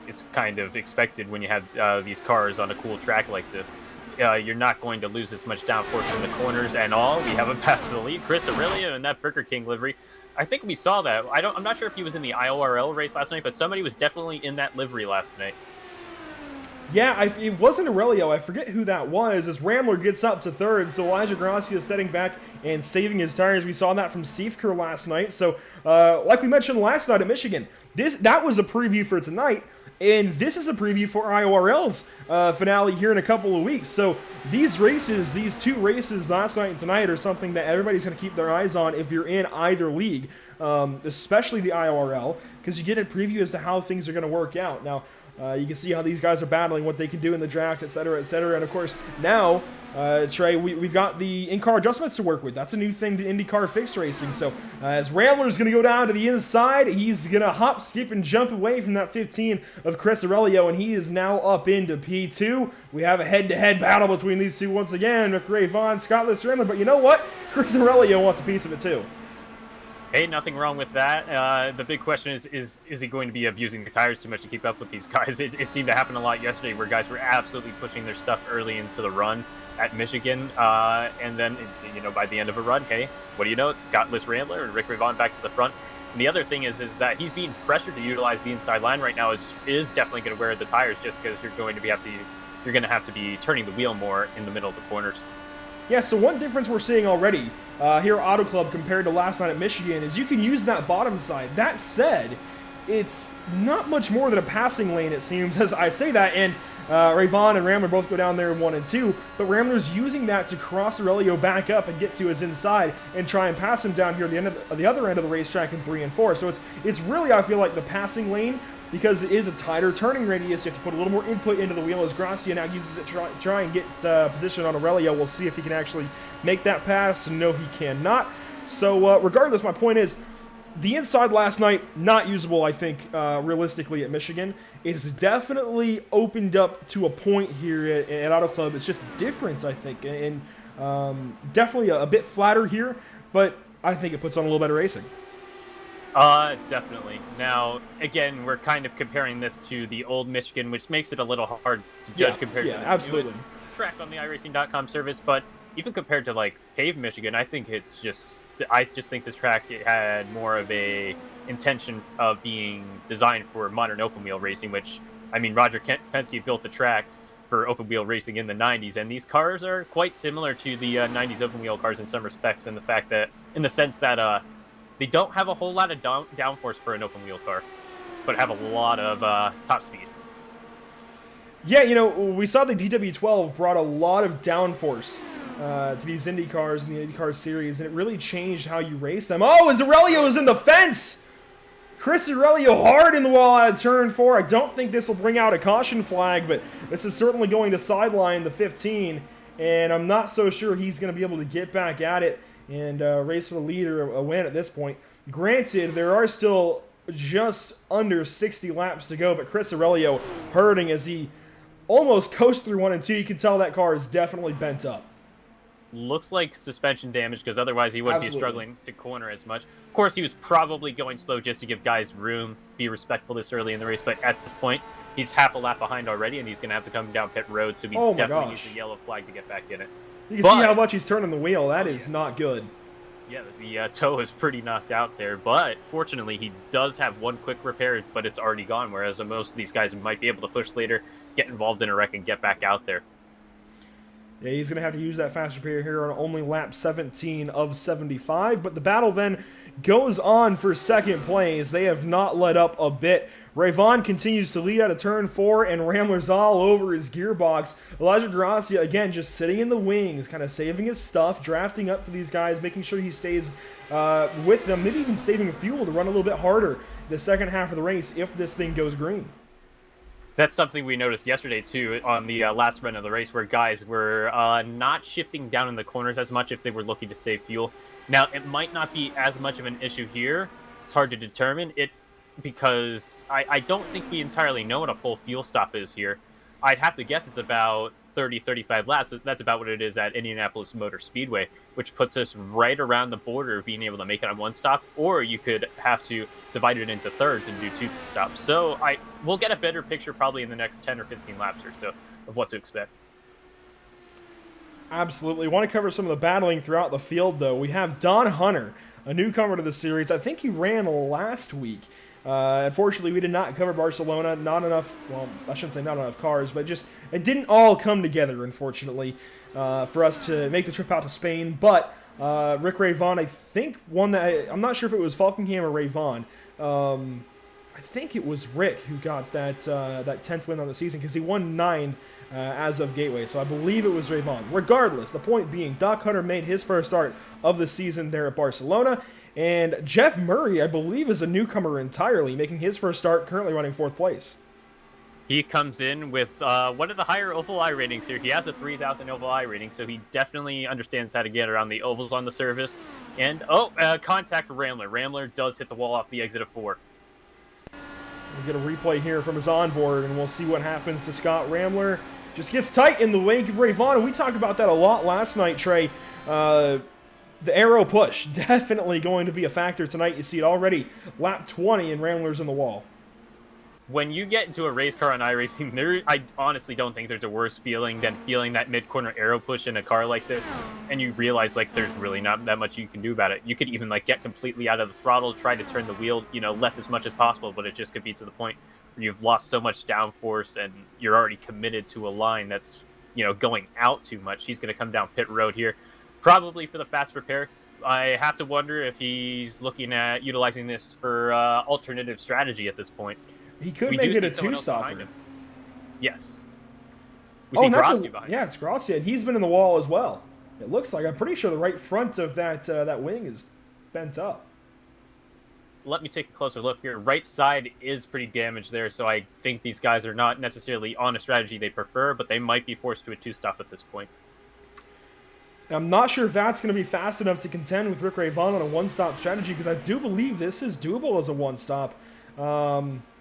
it's kind of expected when you have these cars on a cool track like this. You're not going to lose as much downforce in the corners and all. We have a pass for the lead. Chris Aurelio in that Burger King livery. I think we saw that. I'm not sure if he was in the IORL race last night, but somebody was definitely in that livery last night. Yeah, it wasn't Aurelio. I forget who that was. As Rambler gets up to third, so Elijah Gracia is setting back and saving his tires. We saw that from Seifker last night. So, like we mentioned last night at Michigan, that was a preview for tonight. And this is a preview for IORL's finale here in a couple of weeks. So these two races last night and tonight are something that everybody's going to keep their eyes on if you're in either league, especially the IORL, because you get a preview as to how things are going to work out. Now, you can see how these guys are battling, what they can do in the draft, et cetera, et cetera. And, of course, now, Trey, we've got the in-car adjustments to work with. That's a new thing to IndyCar fixed racing. So as Rambler's going to go down to the inside, he's going to hop, skip, and jump away from that 15 of Chris Aurelio, and he is now up into P2. We have a head-to-head battle between these two once again, McRae Vaughn, Scott Rambler. But you know what? Chris Aurelio wants a piece of it too. Hey, nothing wrong with that. The big question is he going to be abusing the tires too much to keep up with these guys? It seemed to happen a lot yesterday where guys were absolutely pushing their stuff early into the run at Michigan. And then, by the end of a run, hey, what do you know? It's Scott Rambler and Rick Ravon back to the front. And the other thing is that he's being pressured to utilize the inside line right now. It is definitely going to wear the tires just because you're going to have to be turning the wheel more in the middle of the corners. Yeah, so one difference we're seeing already here at Auto Club compared to last night at Michigan is you can use that bottom side. That said, it's not much more than a passing lane, it seems, as I say that, and Ravon and Rambler both go down there in 1 and 2, but Rambler's using that to cross Aurelio back up and get to his inside and try and pass him down here at the other end of the racetrack in 3 and 4. So it's really, I feel like, the passing lane, because it is a tighter turning radius. You have to put a little more input into the wheel as Gracia now uses it to try and get position on Aurelio. We'll see if he can actually make that pass. No, he cannot. So regardless, my point is, the inside last night, not usable, I think, realistically at Michigan. It's definitely opened up to a point here at Auto Club. It's just different, I think, and definitely a bit flatter here, but I think it puts on a little better racing. Definitely. Now, again, we're kind of comparing this to the old Michigan, which makes it a little hard to judge compared to the absolutely. newest track on the iRacing.com service. But even compared to like paved Michigan, I just think this track had more of a intention of being designed for modern open wheel racing. Which, I mean, Roger Penske built the track for open wheel racing in the 90s, and these cars are quite similar to the 90s open wheel cars in some respects, in the sense that they don't have a whole lot of downforce for an open wheel car, but have a lot of top speed. Yeah, we saw the DW12 brought a lot of downforce to these Indy cars in the IndyCar series, and it really changed how you race them. Oh, as Aurelio is in the fence! Chris Aurelio hard in the wall out of turn 4. I don't think this will bring out a caution flag, but this is certainly going to sideline the 15, and I'm not so sure he's going to be able to get back at it and race for the lead or a win at this point. Granted, there are still just under 60 laps to go, but Chris Aurelio hurting as he almost coast through 1 and 2. You can tell that car is definitely bent up. Looks like suspension damage, because otherwise he wouldn't Absolutely. be struggling to corner as much. Of course, he was probably going slow just to give guys room, be respectful this early in the race, but at this point, he's half a lap behind already, and he's going to have to come down pit road, so he Oh my definitely gosh. needs a yellow flag to get back in it. You can But- see how much he's turning the wheel. That is not good. Yeah, the toe is pretty knocked out there, but fortunately he does have one quick repair, but it's already gone, whereas most of these guys might be able to push later, get involved in a wreck, and get back out there. Yeah, he's going to have to use that fast repair here on only lap 17 of 75, but the battle then goes on for second place. They have not let up a bit. Ray Vaughn continues to lead out of turn 4, and Rambler's all over his gearbox. Elijah Gracia, again, just sitting in the wings, kind of saving his stuff, drafting up to these guys, making sure he stays with them, maybe even saving fuel to run a little bit harder the second half of the race if this thing goes green. That's something we noticed yesterday, too, on the last run of the race, where guys were not shifting down in the corners as much if they were looking to save fuel. Now, it might not be as much of an issue here. It's hard to determine it because I don't think we entirely know what a full fuel stop is here. I'd have to guess it's about 30-35 laps. That's about what it is at Indianapolis Motor Speedway, which puts us right around the border of being able to make it on one stop, or you could have to divide it into thirds and do 2 stops. So we'll get a better picture probably in the next 10 or 15 laps or so of what to expect. Absolutely. Want to cover some of the battling throughout the field, though. We have Don Hunter, a newcomer to the series. I think he ran last week. Unfortunately, we did not cover Barcelona. Not enough, well, I shouldn't say not enough cars, but just it didn't all come together, unfortunately, for us to make the trip out to Spain. But Rick Ray Vaughn, I think, won that. I'm not sure if it was Falkenham or Ray Vaughn. I think it was Rick who got that 10th win on the season because he won 9 as of Gateway. So I believe it was Ray Vaughn. Regardless, the point being, Doc Hunter made his first start of the season there at Barcelona. And Jeff Murray, I believe, is a newcomer entirely, making his first start, currently running 4th place. He comes in with one of the higher oval eye ratings here. He has a 3,000 oval eye rating, so he definitely understands how to get around the ovals on the surface. And, contact for Rambler. Rambler does hit the wall off the exit of 4. We get a replay here from his onboard, and we'll see what happens to Scott Rambler. Just gets tight in the wake of Ray Vaughn, and we talked about that a lot last night, Trey. The arrow push, definitely going to be a factor tonight. You see it already, lap 20, and Rambler's in the wall. When you get into a race car on iRacing, I honestly don't think there's a worse feeling than feeling that mid-corner arrow push in a car like this, and you realize, there's really not that much you can do about it. You could even, get completely out of the throttle, try to turn the wheel, left as much as possible, but it just could be to the point where you've lost so much downforce and you're already committed to a line that's, going out too much. He's going to come down pit road here, probably for the fast repair. I have to wonder if he's looking at utilizing this for alternative strategy at this point. He could We make do it a see someone else behind 2-stopper. him. Yes. We Oh, see and that's Grossi behind him. yeah, it's Gracia, and he's been in the wall as well. It looks like, I'm pretty sure the right front of that wing is bent up. Let me take a closer look here. Right side is pretty damaged there, so I think these guys are not necessarily on a strategy they prefer, but they might be forced to a 2-stop at this point. I'm not sure if that's going to be fast enough to contend with Rick Ray Vaughn on a 1-stop strategy, because I do believe this is doable as a 1-stop.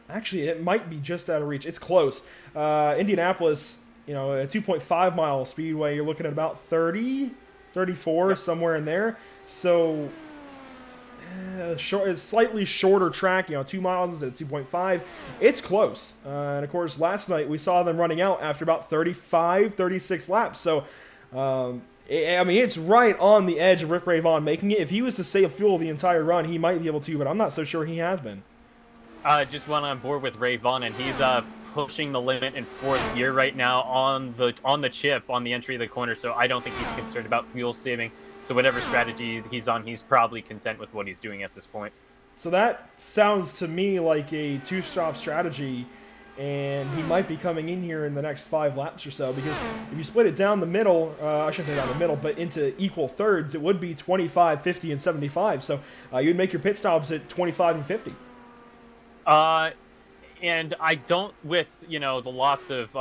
Actually, it might be just out of reach. It's close. Indianapolis, a 2.5 mile speedway, you're looking at about 30, 34, Yep. somewhere in there. So, it's slightly shorter track, 2 miles instead of 2.5. It's close. And of course, last night we saw them running out after about 35, 36 laps. So, it's right on the edge of Rick Ray Vaughn making it. If he was to save fuel the entire run, he might be able to, but I'm not so sure he has been. Just went on board with Ray Vaughn, and he's pushing the limit in 4th gear right now on the chip on the entry of the corner. So I don't think he's concerned about fuel saving. So whatever strategy he's on, he's probably content with what he's doing at this point. So that sounds to me like a 2-stop strategy, and he might be coming in here in the next 5 laps or so, because if you split it down the middle, I shouldn't say down the middle, but into equal thirds, it would be 25, 50, and 75. So you'd make your pit stops at 25 and 50. And I don't, with, the loss of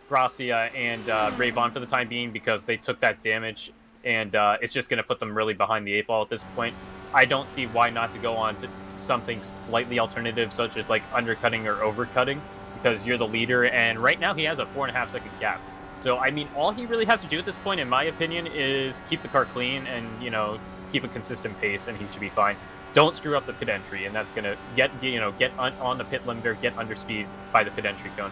Gracia and Ray Vaughn for the time being, because they took that damage, and it's just going to put them really behind the 8 ball at this point. I don't see why not to go on to something slightly alternative, such as like undercutting or overcutting, because you're the leader, and right now he has a 4.5 second gap. So, I mean, all he really has to do at this point, in my opinion, is keep the car clean and, you know, keep a consistent pace, and he should be fine. Don't screw up the pit entry, and that's going to get on the pit limiter, get under speed by the pit entry cone.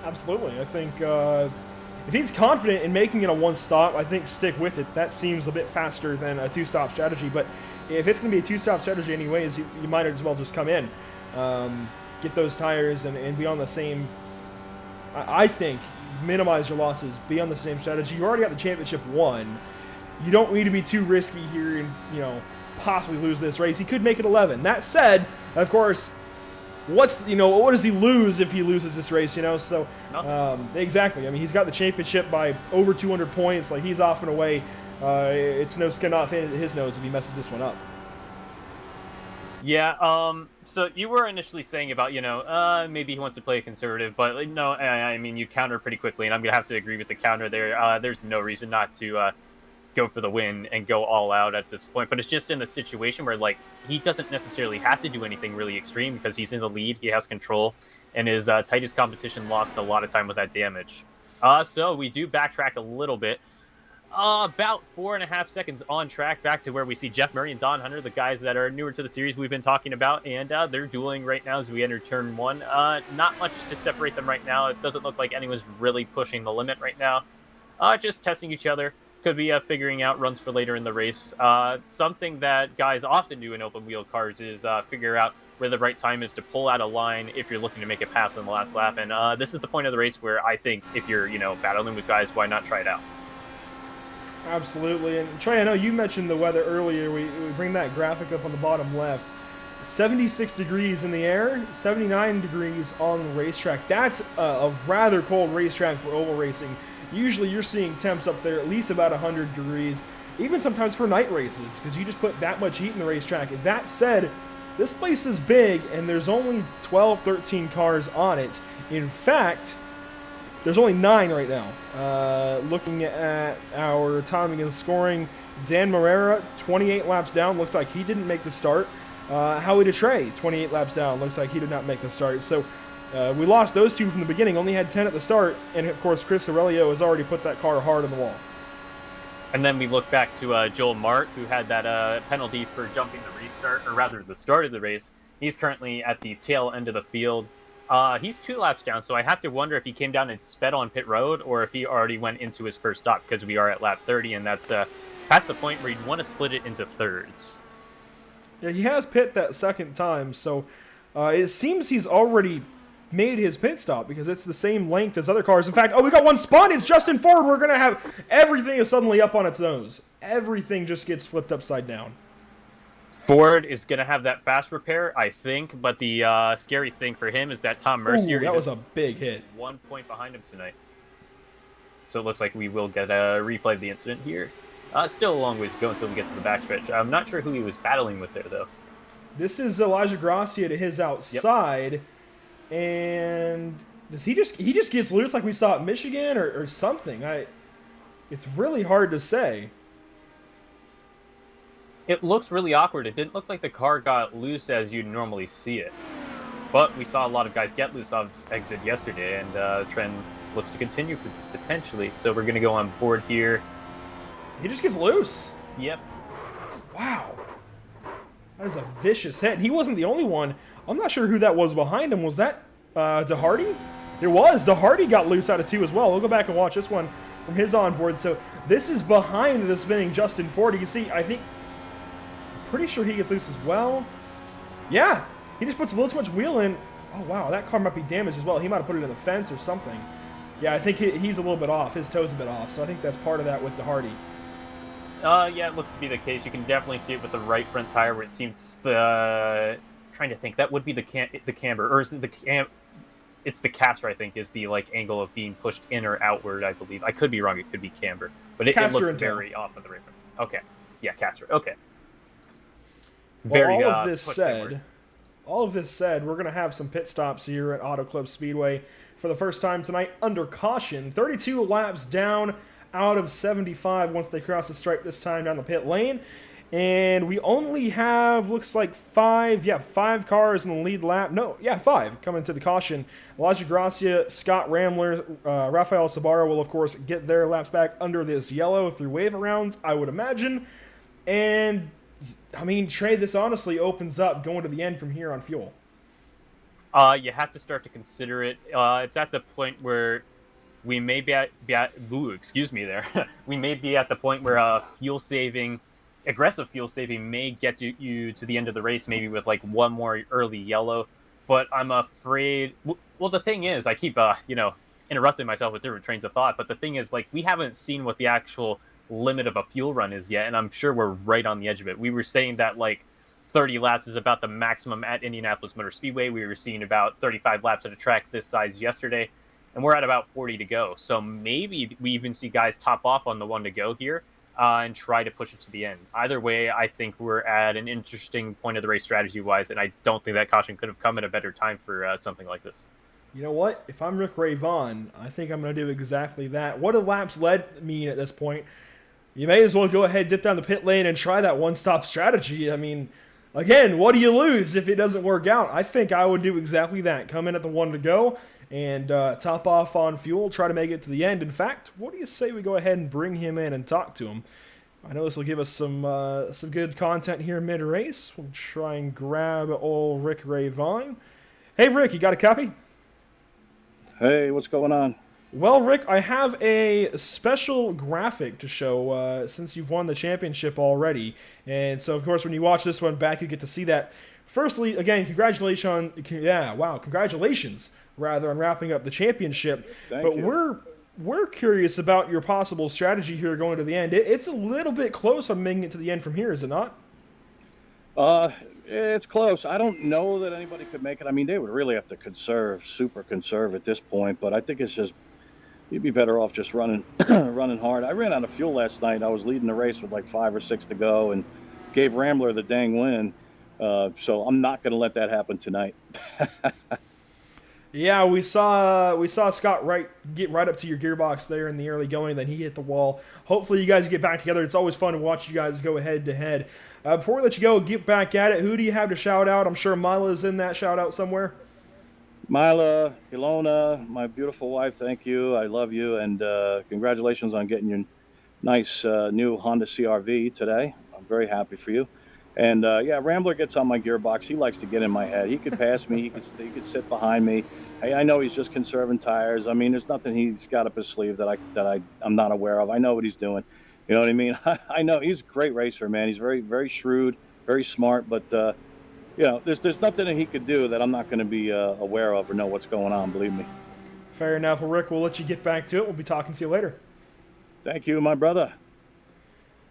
Absolutely. I think if he's confident in making it a one-stop, I think stick with it. That seems a bit faster than a two-stop strategy, but if it's going to be a two-stop strategy anyways, you might as well just come in, get those tires, and be on the same, I think, minimize your losses, be on the same strategy. You already got the championship won. You don't need to be too risky here and, you know, possibly lose this race. He could make it 11. That said, of course, what does he lose if he loses this race, you know? So, exactly. I mean, he's got the championship by over 200 points. Like, he's off and away. It's no skin off his nose if he messes this one up. Yeah, so you were initially saying about, you know, maybe he wants to play conservative, but no, I mean, you counter pretty quickly, and I'm going to have to agree with the counter there. There's no reason not to go for the win and go all out at this point, but it's just in the situation where, like, he doesn't necessarily have to do anything really extreme because he's in the lead, he has control, and his tightest competition lost a lot of time with that damage. So we do backtrack a little bit. About 4.5 seconds on track back to where we see Jeff Murray and Don Hunter, the guys that are newer to the series we've been talking about, and they're dueling right now as we enter turn 1. Not much to separate them right now. It doesn't look like anyone's really pushing the limit right now. Just testing each other. Could be figuring out runs for later in the race. Something that guys often do in open wheel cars is figure out where the right time is to pull out a line if you're looking to make a pass in the last lap. And this is the point of the race where I think if you're, you know, battling with guys, why not try it out? Absolutely. And Trey, I know you mentioned the weather earlier. We bring that graphic up on the bottom left. 76 degrees in the air, 79 degrees on the racetrack. That's a rather cold racetrack for oval racing. Usually you're seeing temps up there at least about 100 degrees, even sometimes for night races, because you just put that much heat in the racetrack. That said, this place is big, and there's only 12, 13 cars on it. In fact, there's only 9 right now. Looking at our timing and scoring, Dan Morera, 28 laps down. Looks like he didn't make the start. Howie DeTrey, 28 laps down. Looks like he did not make the start. So we lost those two from the beginning. Only had 10 at the start. And, of course, Chris Aurelio has already put that car hard on the wall. And then we look back to Joel Mart, who had that penalty for jumping the restart, or rather the start of the race. He's currently at the tail end of the field. He's 2 laps down, so I have to wonder if he came down and sped on pit road or if he already went into his first stop, because we are at lap 30, and that's past the point where you'd want to split it into thirds. Yeah, he has pit that second time, so it seems he's already made his pit stop because it's the same length as other cars. In fact, we got one spun. It's Justin Ford. We're going to have everything is suddenly up on its nose. Everything just gets flipped upside down. Ford is going to have that fast repair, I think, but the scary thing for him is that Tom Mercier... Ooh, that was a big hit. 1 point behind him tonight. So it looks like we will get a replay of the incident here. Still a long ways to go until we get to the backstretch. I'm not sure who he was battling with there, though. This is Elijah Gracia to his outside, and does he just gets loose like we saw at Michigan or something? It's really hard to say. It looks really awkward. It didn't look like the car got loose as you normally see it. But we saw a lot of guys get loose off exit yesterday, and the trend looks to continue potentially. So we're going to go on board here. He just gets loose. Yep. Wow. That is a vicious hit. He wasn't the only one. I'm not sure who that was behind him. Was that DeHardy? It was. DeHardy got loose out of 2 as well. We'll go back and watch this one from his onboard. So this is behind the spinning Justin Ford. You can see, I think, pretty sure he gets loose as well. Yeah. He just puts a little too much wheel in. Oh, wow. That car might be damaged as well. He might have put it in the fence or something. Yeah, I think he's a little bit off. His toe's a bit off. So I think that's part of that with DeHardy. Yeah, it looks to be the case. You can definitely see it with the right front tire where it seems trying to think. That would be the camber. Or is it the it's the caster, I think, is the angle of being pushed in or outward, I believe. I could be wrong. It could be camber. But it looked very off of the right front. Okay. Yeah, caster. Okay. Well, all of this said, we're going to have some pit stops here at Auto Club Speedway for the first time tonight under caution. 32 laps down out of 75 once they cross the stripe this time down the pit lane. And we only have, looks like five cars in the lead lap. No, yeah, five coming to the caution. Elijah Gracia, Scott Rambler, Rafael Sabara will, of course, get their laps back under this yellow through waiver rounds, I would imagine. And, I mean, Trey, this honestly opens up going to the end from here on fuel. You have to start to consider it. It's at the point where we may be at excuse me there. We may be at the point where aggressive fuel saving may get you to the end of the race, maybe with like one more early yellow. But I'm afraid. Well, the thing is, I keep interrupting myself with different trains of thought. But the thing is, like, we haven't seen what the actual limit of a fuel run is yet, and I'm sure we're right on the edge of it. We were saying that like 30 laps is about the maximum at Indianapolis Motor Speedway. We were seeing about 35 laps at a track this size yesterday, and we're at about 40 to go. So maybe we even see guys top off on the one to go here and try to push it to the end. Either way, I think we're at an interesting point of the race strategy-wise, and I don't think that caution could have come at a better time for something like this. You know what? If I'm Rick Ray Vaughn, I think I'm going to do exactly that. What do laps led mean at this point? You may as well go ahead, dip down the pit lane, and try that one-stop strategy. I mean, again, what do you lose if it doesn't work out? I think I would do exactly that. Come in at the one to go and top off on fuel, try to make it to the end. In fact, what do you say we go ahead and bring him in and talk to him? I know this will give us some good content here mid-race. We'll try and grab old Rick Ray Vaughn. Hey, Rick, you got a copy? Hey, what's going on? Well, Rick, I have a special graphic to show since you've won the championship already. And so, of course, when you watch this one back, you get to see that. Firstly, again, congratulations rather on wrapping up the championship. Thank you. We're curious about your possible strategy here going to the end. It's a little bit close on making it to the end from here, is it not? It's close. I don't know that anybody could make it. I mean, they would really have to super conserve at this point, but I think it's just, you'd be better off just running hard. I ran out of fuel last night. I was leading the race with like 5 or 6 to go and gave Rambler the dang win. So I'm not going to let that happen tonight. Yeah, we saw Scott get right up to your gearbox there in the early going, then he hit the wall. Hopefully you guys get back together. It's always fun to watch you guys go head to head. Before we let you go, get back at it. Who do you have to shout out? I'm sure Mila's in that shout out somewhere. Mila, Ilona, my beautiful wife, thank you. I love you, and congratulations on getting your nice new Honda CR-V today. I'm very happy for you. And yeah, Rambler gets on my gearbox. He likes to get in my head. He could pass me. He could sit behind me. Hey, I know he's just conserving tires. I mean, there's nothing he's got up his sleeve that I'm not aware of. I know what he's doing. You know what I mean? I know he's a great racer, man. He's very, very shrewd, very smart. But you know, there's nothing that he could do that I'm not going to be aware of or know what's going on. Believe me. Fair enough. Well, Rick, we'll let you get back to it. We'll be talking to you later. Thank you, my brother.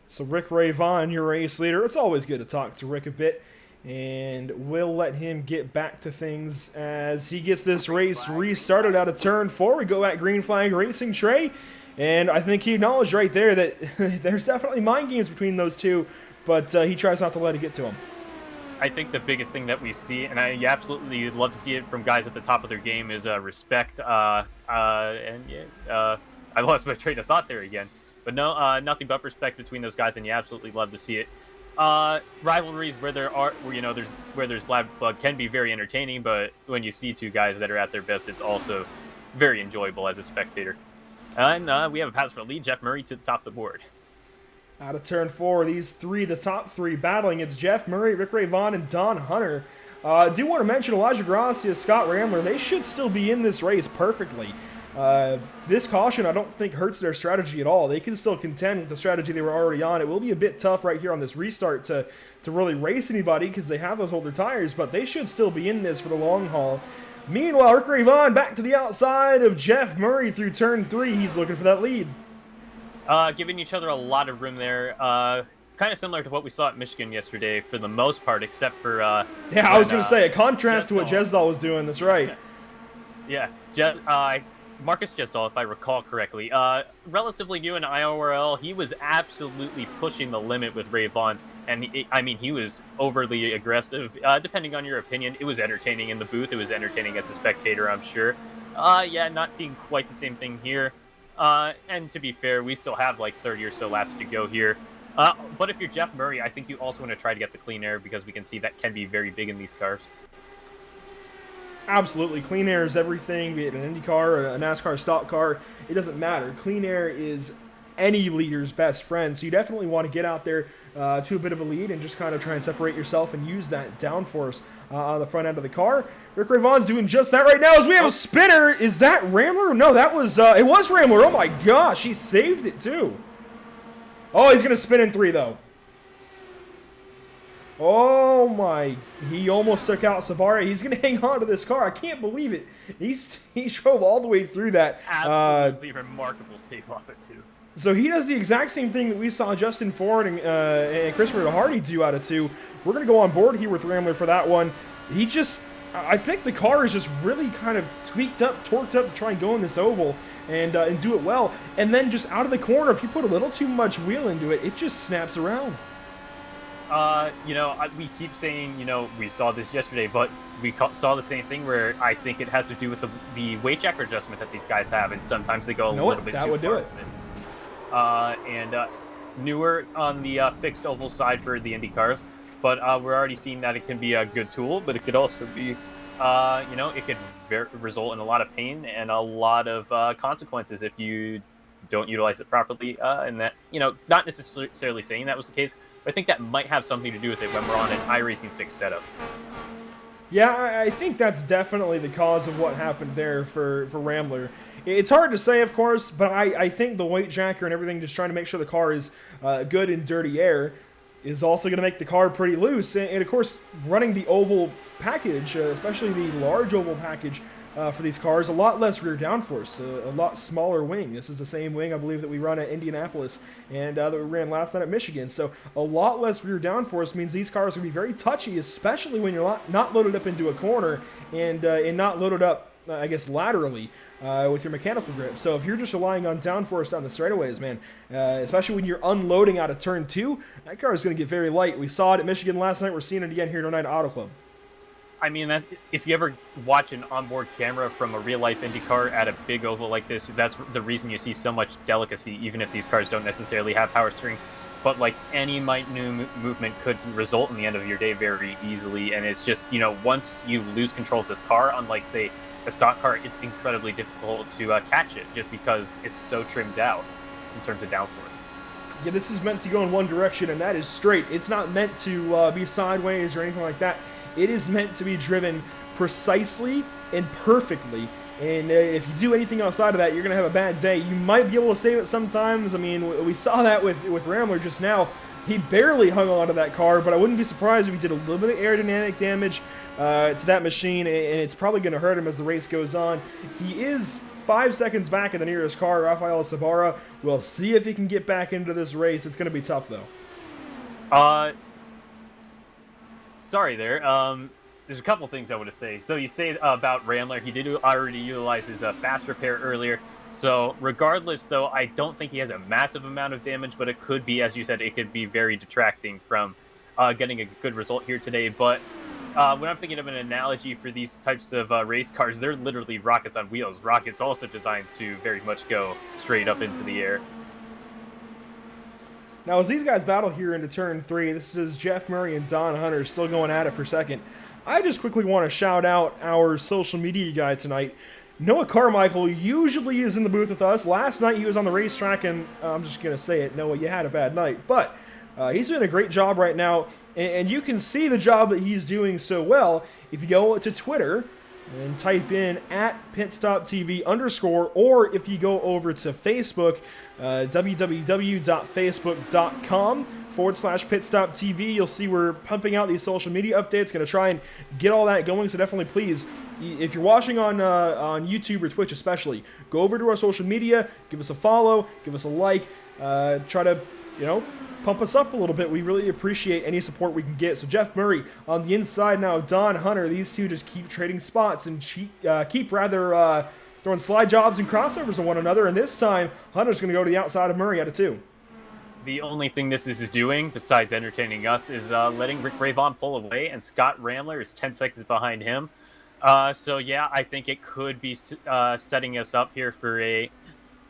So Rick Ray Vaughn, your race leader. It's always good to talk to Rick a bit. And we'll let him get back to things as he gets this race restarted out of turn 4. We go at green flag racing, Trey. And I think he acknowledged right there that there's definitely mind games between those two, but he tries not to let it get to him. I think the biggest thing that we see, and I absolutely love to see it from guys at the top of their game, is respect. I lost my train of thought there again. But no, nothing but respect between those guys, and you absolutely love to see it. Rivalries where there's black blood can be very entertaining, but when you see two guys that are at their best, it's also very enjoyable as a spectator. And we have a pass for the lead. Jeff Murray to the top of the board. Out of turn 4, the top three battling. It's Jeff Murray, Rick Ray Vaughn, and Don Hunter. I do want to mention Elijah Gracia, Scott Rambler. They should still be in this race perfectly. This caution I don't think hurts their strategy at all. They can still contend with the strategy they were already on. It will be a bit tough right here on this restart to really race anybody because they have those older tires, but they should still be in this for the long haul. Meanwhile, Rick Ray Vaughn back to the outside of Jeff Murray through turn 3. He's looking for that lead. Giving each other a lot of room there. Kind of similar to what we saw at Michigan yesterday for the most part, except for... I was going to say, a contrast to what Jesdal was doing. That's right. Yeah. Marcus Jesdal, if I recall correctly, relatively new in IRL, he was absolutely pushing the limit with Ray Vaughn. And he was overly aggressive. Depending on your opinion, it was entertaining in the booth. It was entertaining as a spectator, I'm sure. Not seeing quite the same thing here. And to be fair, we still have like 30 or so laps to go here. But if you're Jeff Murray, I think you also want to try to get the clean air because we can see that can be very big in these cars. Absolutely. Clean air is everything, be it an IndyCar, a NASCAR stock car. It doesn't matter. Clean air is any leader's best friend. So you definitely want to get out there to a bit of a lead and just kind of try and separate yourself and use that downforce on the front end of the car. Rick Ravon's doing just that right now as we have a spinner. Is that Rambler? No, that was, it was Rambler. Oh my gosh, he saved it too. Oh, he's going to spin in 3 though. Oh my, he almost took out Savara. He's going to hang on to this car. I can't believe it. He drove all the way through that. Absolutely remarkable save off it too. So he does the exact same thing that we saw Justin Ford and Christopher Hardy do out of 2. We're going to go on board here with Rambler for that one. He just, I think the car is just really kind of tweaked up, torqued up to try and go in this oval and do it well. And then just out of the corner, if you put a little too much wheel into it, it just snaps around. We keep saying, we saw this yesterday, but we saw the same thing where I think it has to do with the weight jacker adjustment that these guys have, and sometimes they go a little bit that too would far. Do it. Newer on the fixed oval side for the Indy cars, but we're already seeing that it can be a good tool, but it could also be, it could result in a lot of pain and a lot of consequences if you don't utilize it properly. And that, not necessarily saying that was the case, but I think that might have something to do with it when we're on an iRacing fixed setup. Yeah, I think that's definitely the cause of what happened there for Rambler. It's hard to say, of course, but I think the weight jacker and everything, just trying to make sure the car is good in dirty air, is also going to make the car pretty loose. And of course, running the oval package, especially the large oval package for these cars, a lot less rear downforce, a lot smaller wing. This is the same wing, I believe, that we run at Indianapolis and that we ran last night at Michigan. So a lot less rear downforce means these cars are going to be very touchy, especially when you're not loaded up into a corner and not loaded up, I guess, laterally. With your mechanical grip. So if you're just relying on downforce down the straightaways, man, especially when you're unloading out of turn 2, that car is going to get very light. We saw it at Michigan last night. We're seeing it again here tonight at Auto Club. I mean, if you ever watch an onboard camera from a real-life Indy car at a big oval like this, that's the reason you see so much delicacy, even if these cars don't necessarily have power steering. But, like, any minute movement could result in the end of your day very easily. And it's just, once you lose control of this car, unlike, say, a stock car, it's incredibly difficult to catch it just because it's so trimmed out in terms of downforce. Yeah, this is meant to go in one direction, and that is straight. It's not meant to be sideways or anything like that. It is meant to be driven precisely and perfectly. And if you do anything outside of that, you're going to have a bad day. You might be able to save it sometimes. I mean, we saw that with Rambler just now. He barely hung on to that car, but I wouldn't be surprised if he did a little bit of aerodynamic damage to that machine, and it's probably going to hurt him as the race goes on. He is 5 seconds back in the nearest car, Rafael Sabara. We'll see if he can get back into this race. It's going to be tough, though. Sorry there. There's a couple things I want to say. So you say about Rambler, he did already utilize his fast repair earlier. So regardless, though, I don't think he has a massive amount of damage, but it could be, as you said, it could be very detracting from getting a good result here today. But when I'm thinking of an analogy for these types of race cars, they're literally rockets on wheels. Rockets also designed to very much go straight up into the air. Now, as these guys battle here into turn 3, this is Jeff Murray and Don Hunter still going at it for second. I just quickly want to shout out our social media guy tonight. Noah Carmichael usually is in the booth with us. Last night he was on the racetrack, and I'm just going to say it, Noah, you had a bad night. But he's doing a great job right now, and you can see the job that he's doing so well if you go to Twitter and type in @pitstoptv_, or if you go over to Facebook, www.facebook.com/pitstoptv. You'll see we're pumping out these social media updates. Going to try and get all that going, so definitely please, if you're watching on YouTube or Twitch especially, go over to our social media, give us a follow, give us a like, try to, pump us up a little bit. We really appreciate any support we can get. So Jeff Murray on the inside now, Don Hunter. These two just keep trading spots and keep throwing slide jobs and crossovers on one another. And this time, Hunter's going to go to the outside of Murray out of 2. The only thing this is doing, besides entertaining us, is letting Rick Ravon pull away, and Scott Rambler is 10 seconds behind him. So yeah, I think it could be setting us up here for a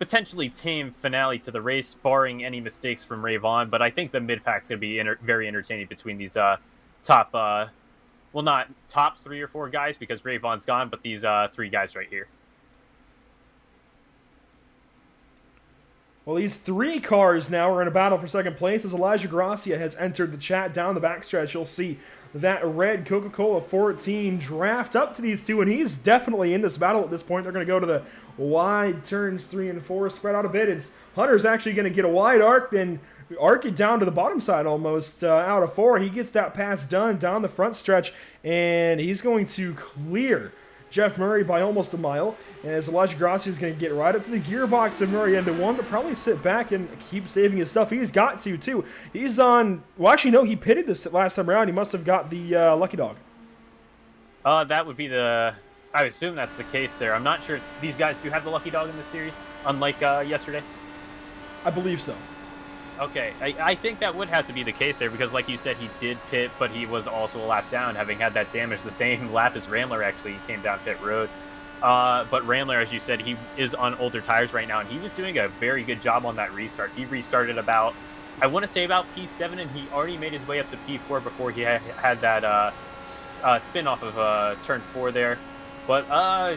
potentially tame finale to the race, barring any mistakes from Ray Vaughn. But I think the mid-pack's going to be very entertaining between these top, well, not top 3 or 4 guys because Ray Vaughn's gone, but these 3 guys right here. Well, these 3 cars now are in a battle for second place as Elijah Gracia has entered the chat down the backstretch. You'll see that red Coca-Cola 14 draft up to these 2, and he's definitely in this battle at this point. They're going to go to the wide turns 3 and 4, spread out a bit. It's Hunter's actually going to get a wide arc, then arc it down to the bottom side almost out of 4. He gets that pass done down the front stretch, and he's going to clear Jeff Murray by almost a mile, as Elijah Gracia is going to get right up to the gearbox of Murray into 1, but probably sit back and keep saving his stuff. He's got to, too. He's on... Well, actually, no, he pitted this last time around. He must have got the lucky dog. That would be the... I assume that's the case there. I'm not sure. These guys do have the lucky dog in the series, unlike yesterday? I believe so. Okay, I think that would have to be the case there because, like you said, he did pit, but he was also a lap down, having had that damage the same lap as Ramler actually came down pit road. But Ramler, as you said, he is on older tires right now, and he was doing a very good job on that restart. He restarted about, I want to say about P7, and he already made his way up to P4 before he had that spin off of turn 4 there. But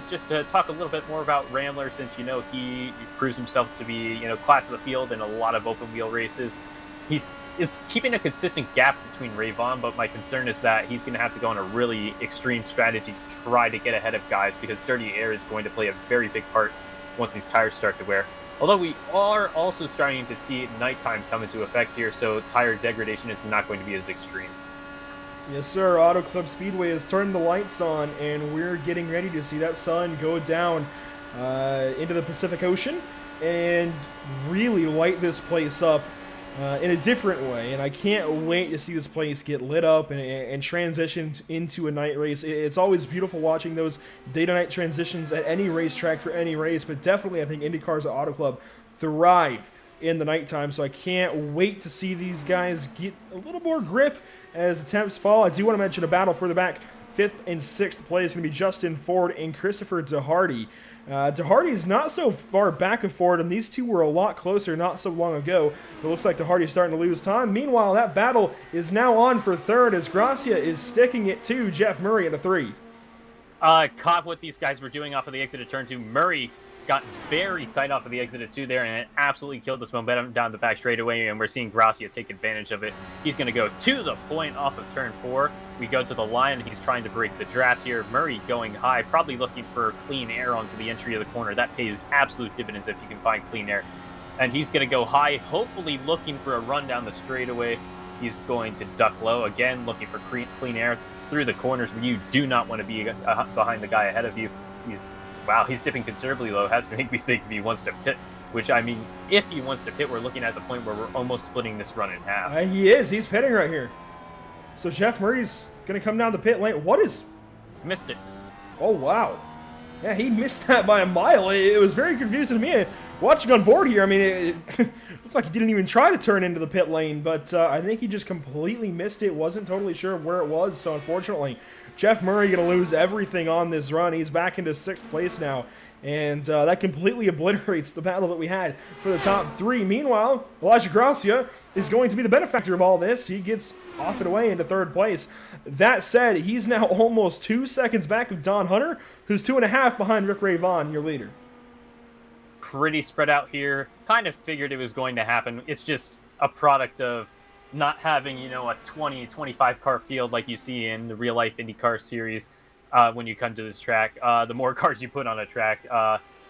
just to talk a little bit more about Ramler, since, he proves himself to be, class of the field in a lot of open wheel races. He's keeping a consistent gap between Ray Vaughn, but my concern is that he's going to have to go on a really extreme strategy to try to get ahead of guys because dirty air is going to play a very big part once these tires start to wear. Although we are also starting to see nighttime come into effect here, so tire degradation is not going to be as extreme. Yes, sir. Auto Club Speedway has turned the lights on, and we're getting ready to see that sun go down into the Pacific Ocean and really light this place up in a different way. And I can't wait to see this place get lit up and transition into a night race. It's always beautiful watching those day-to-night transitions at any racetrack for any race, but definitely I think IndyCars at Auto Club thrive in the nighttime, so I can't wait to see these guys get a little more grip as the temps fall. I do want to mention a battle further back. 5th and 6th place is going to be Justin Ford and Christopher DeHardy. DeHardy is not so far back of Ford, and these two were a lot closer not so long ago. It looks like DeHardy's starting to lose time. Meanwhile, that battle is now on for 3rd as Gracia is sticking it to Jeff Murray in the 3. Caught what these guys were doing off of the exit of turn 2. Murray got very tight off of the exit of 2 there, and it absolutely killed this momentum down the back straightaway, and we're seeing Gracia take advantage of it. He's going to go to the point off of turn 4. We go to the line, and he's trying to break the draft here. Murray going high, probably looking for clean air onto the entry of the corner. That pays absolute dividends if you can find clean air. And he's going to go high, hopefully looking for a run down the straightaway. He's going to duck low, again, looking for clean air through the corners where you do not want to be behind the guy ahead of you. Wow, he's dipping considerably low. It has to make me think if he wants to pit, which, I mean, if he wants to pit, we're looking at the point where we're almost splitting this run in half. He is. He's pitting right here. So Jeff Murray's going to come down the pit lane. What is... Missed it. Oh, wow. Yeah, he missed that by a mile. It was very confusing to me. Watching on board here, I mean, it looked like he didn't even try to turn into the pit lane, but I think he just completely missed it. Wasn't totally sure where it was, so unfortunately, Jeff Murray going to lose everything on this run. He's back into 6th place now, and that completely obliterates the battle that we had for the top 3. Meanwhile, Elijah Gracia is going to be the benefactor of all this. He gets off and away into 3rd place. That said, he's now almost 2 seconds back of Don Hunter, who's 2.5 behind Rick Ray Vaughn, your leader. Pretty spread out here. Kind of figured it was going to happen. It's just a product of not having, a 20, 25 car field like you see in the real life IndyCar series when you come to this track. The more cars you put on a track,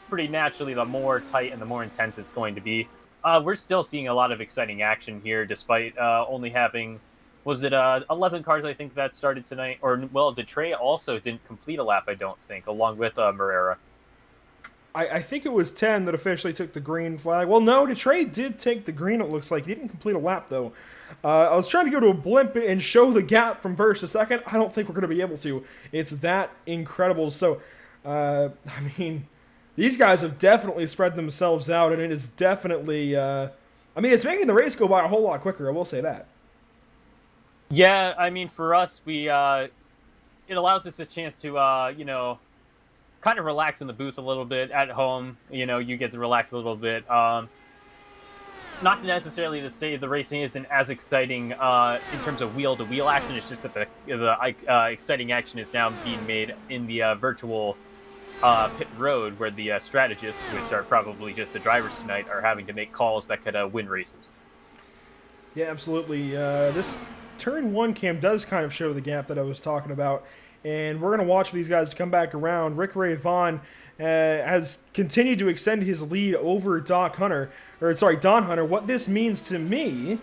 pretty naturally, the more tight and the more intense it's going to be. We're still seeing a lot of exciting action here, despite only having, 11 cars, I think, that started tonight? Or, well, Detrey also didn't complete a lap, I don't think, along with Marrera. I think it was 10 that officially took the green flag. Well, no, Detroit did take the green, it looks like. He didn't complete a lap, though. I was trying to go to a blimp and show the gap from first to second. I don't think we're going to be able to. It's that incredible. So, I mean, these guys have definitely spread themselves out, and it is definitely... it's making the race go by a whole lot quicker, I will say that. Yeah, I mean, for us, it allows us a chance to, kind of relax in the booth a little bit at home. You get to relax a little bit. Not necessarily to say the racing isn't as exciting in terms of wheel-to-wheel action. It's just that the exciting action is now being made in the virtual pit road, where the strategists, which are probably just the drivers tonight, are having to make calls that could win races. Yeah, absolutely. This turn 1 cam does kind of show the gap that I was talking about, and we're going to watch for these guys to come back around. Rick Ray Vaughn has continued to extend his lead over Don Hunter. What this means to me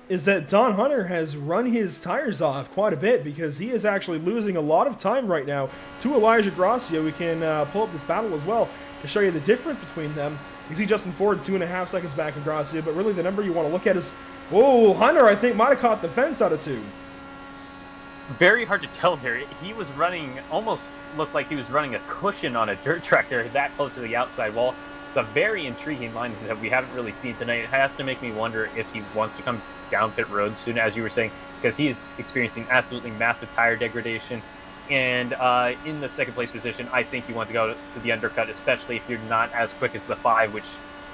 is that Don Hunter has run his tires off quite a bit, because he is actually losing a lot of time right now to Elijah Gracia. We can pull up this battle as well to show you the difference between them. You see Justin Ford 2.5 seconds back in Gracia, but really the number you want to look at is, whoa, Hunter I think might have caught the fence out of 2. Very hard to tell there. He was running, almost looked like he was running a cushion on a dirt track there, that close to the outside wall. It's a very intriguing line that we haven't really seen tonight. It has to make me wonder if he wants to come down pit road soon, as you were saying, because he is experiencing absolutely massive tire degradation. And in the second place position, I think you want to go to the undercut, especially if you're not as quick as the 5, which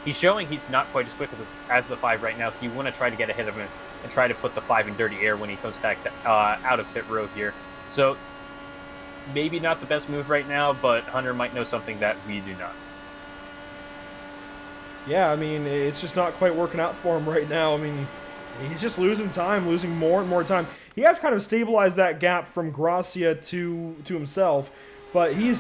he's showing he's not quite as quick as the 5 right now. So you want to try to get ahead of him and try to put the 5 in dirty air when he comes back out of pit road here. So maybe not the best move right now, but Hunter might know something that we do not. Yeah, I mean, it's just not quite working out for him right now. I mean, he's just losing time, losing more and more time. He has kind of stabilized that gap from Gracia to himself, but he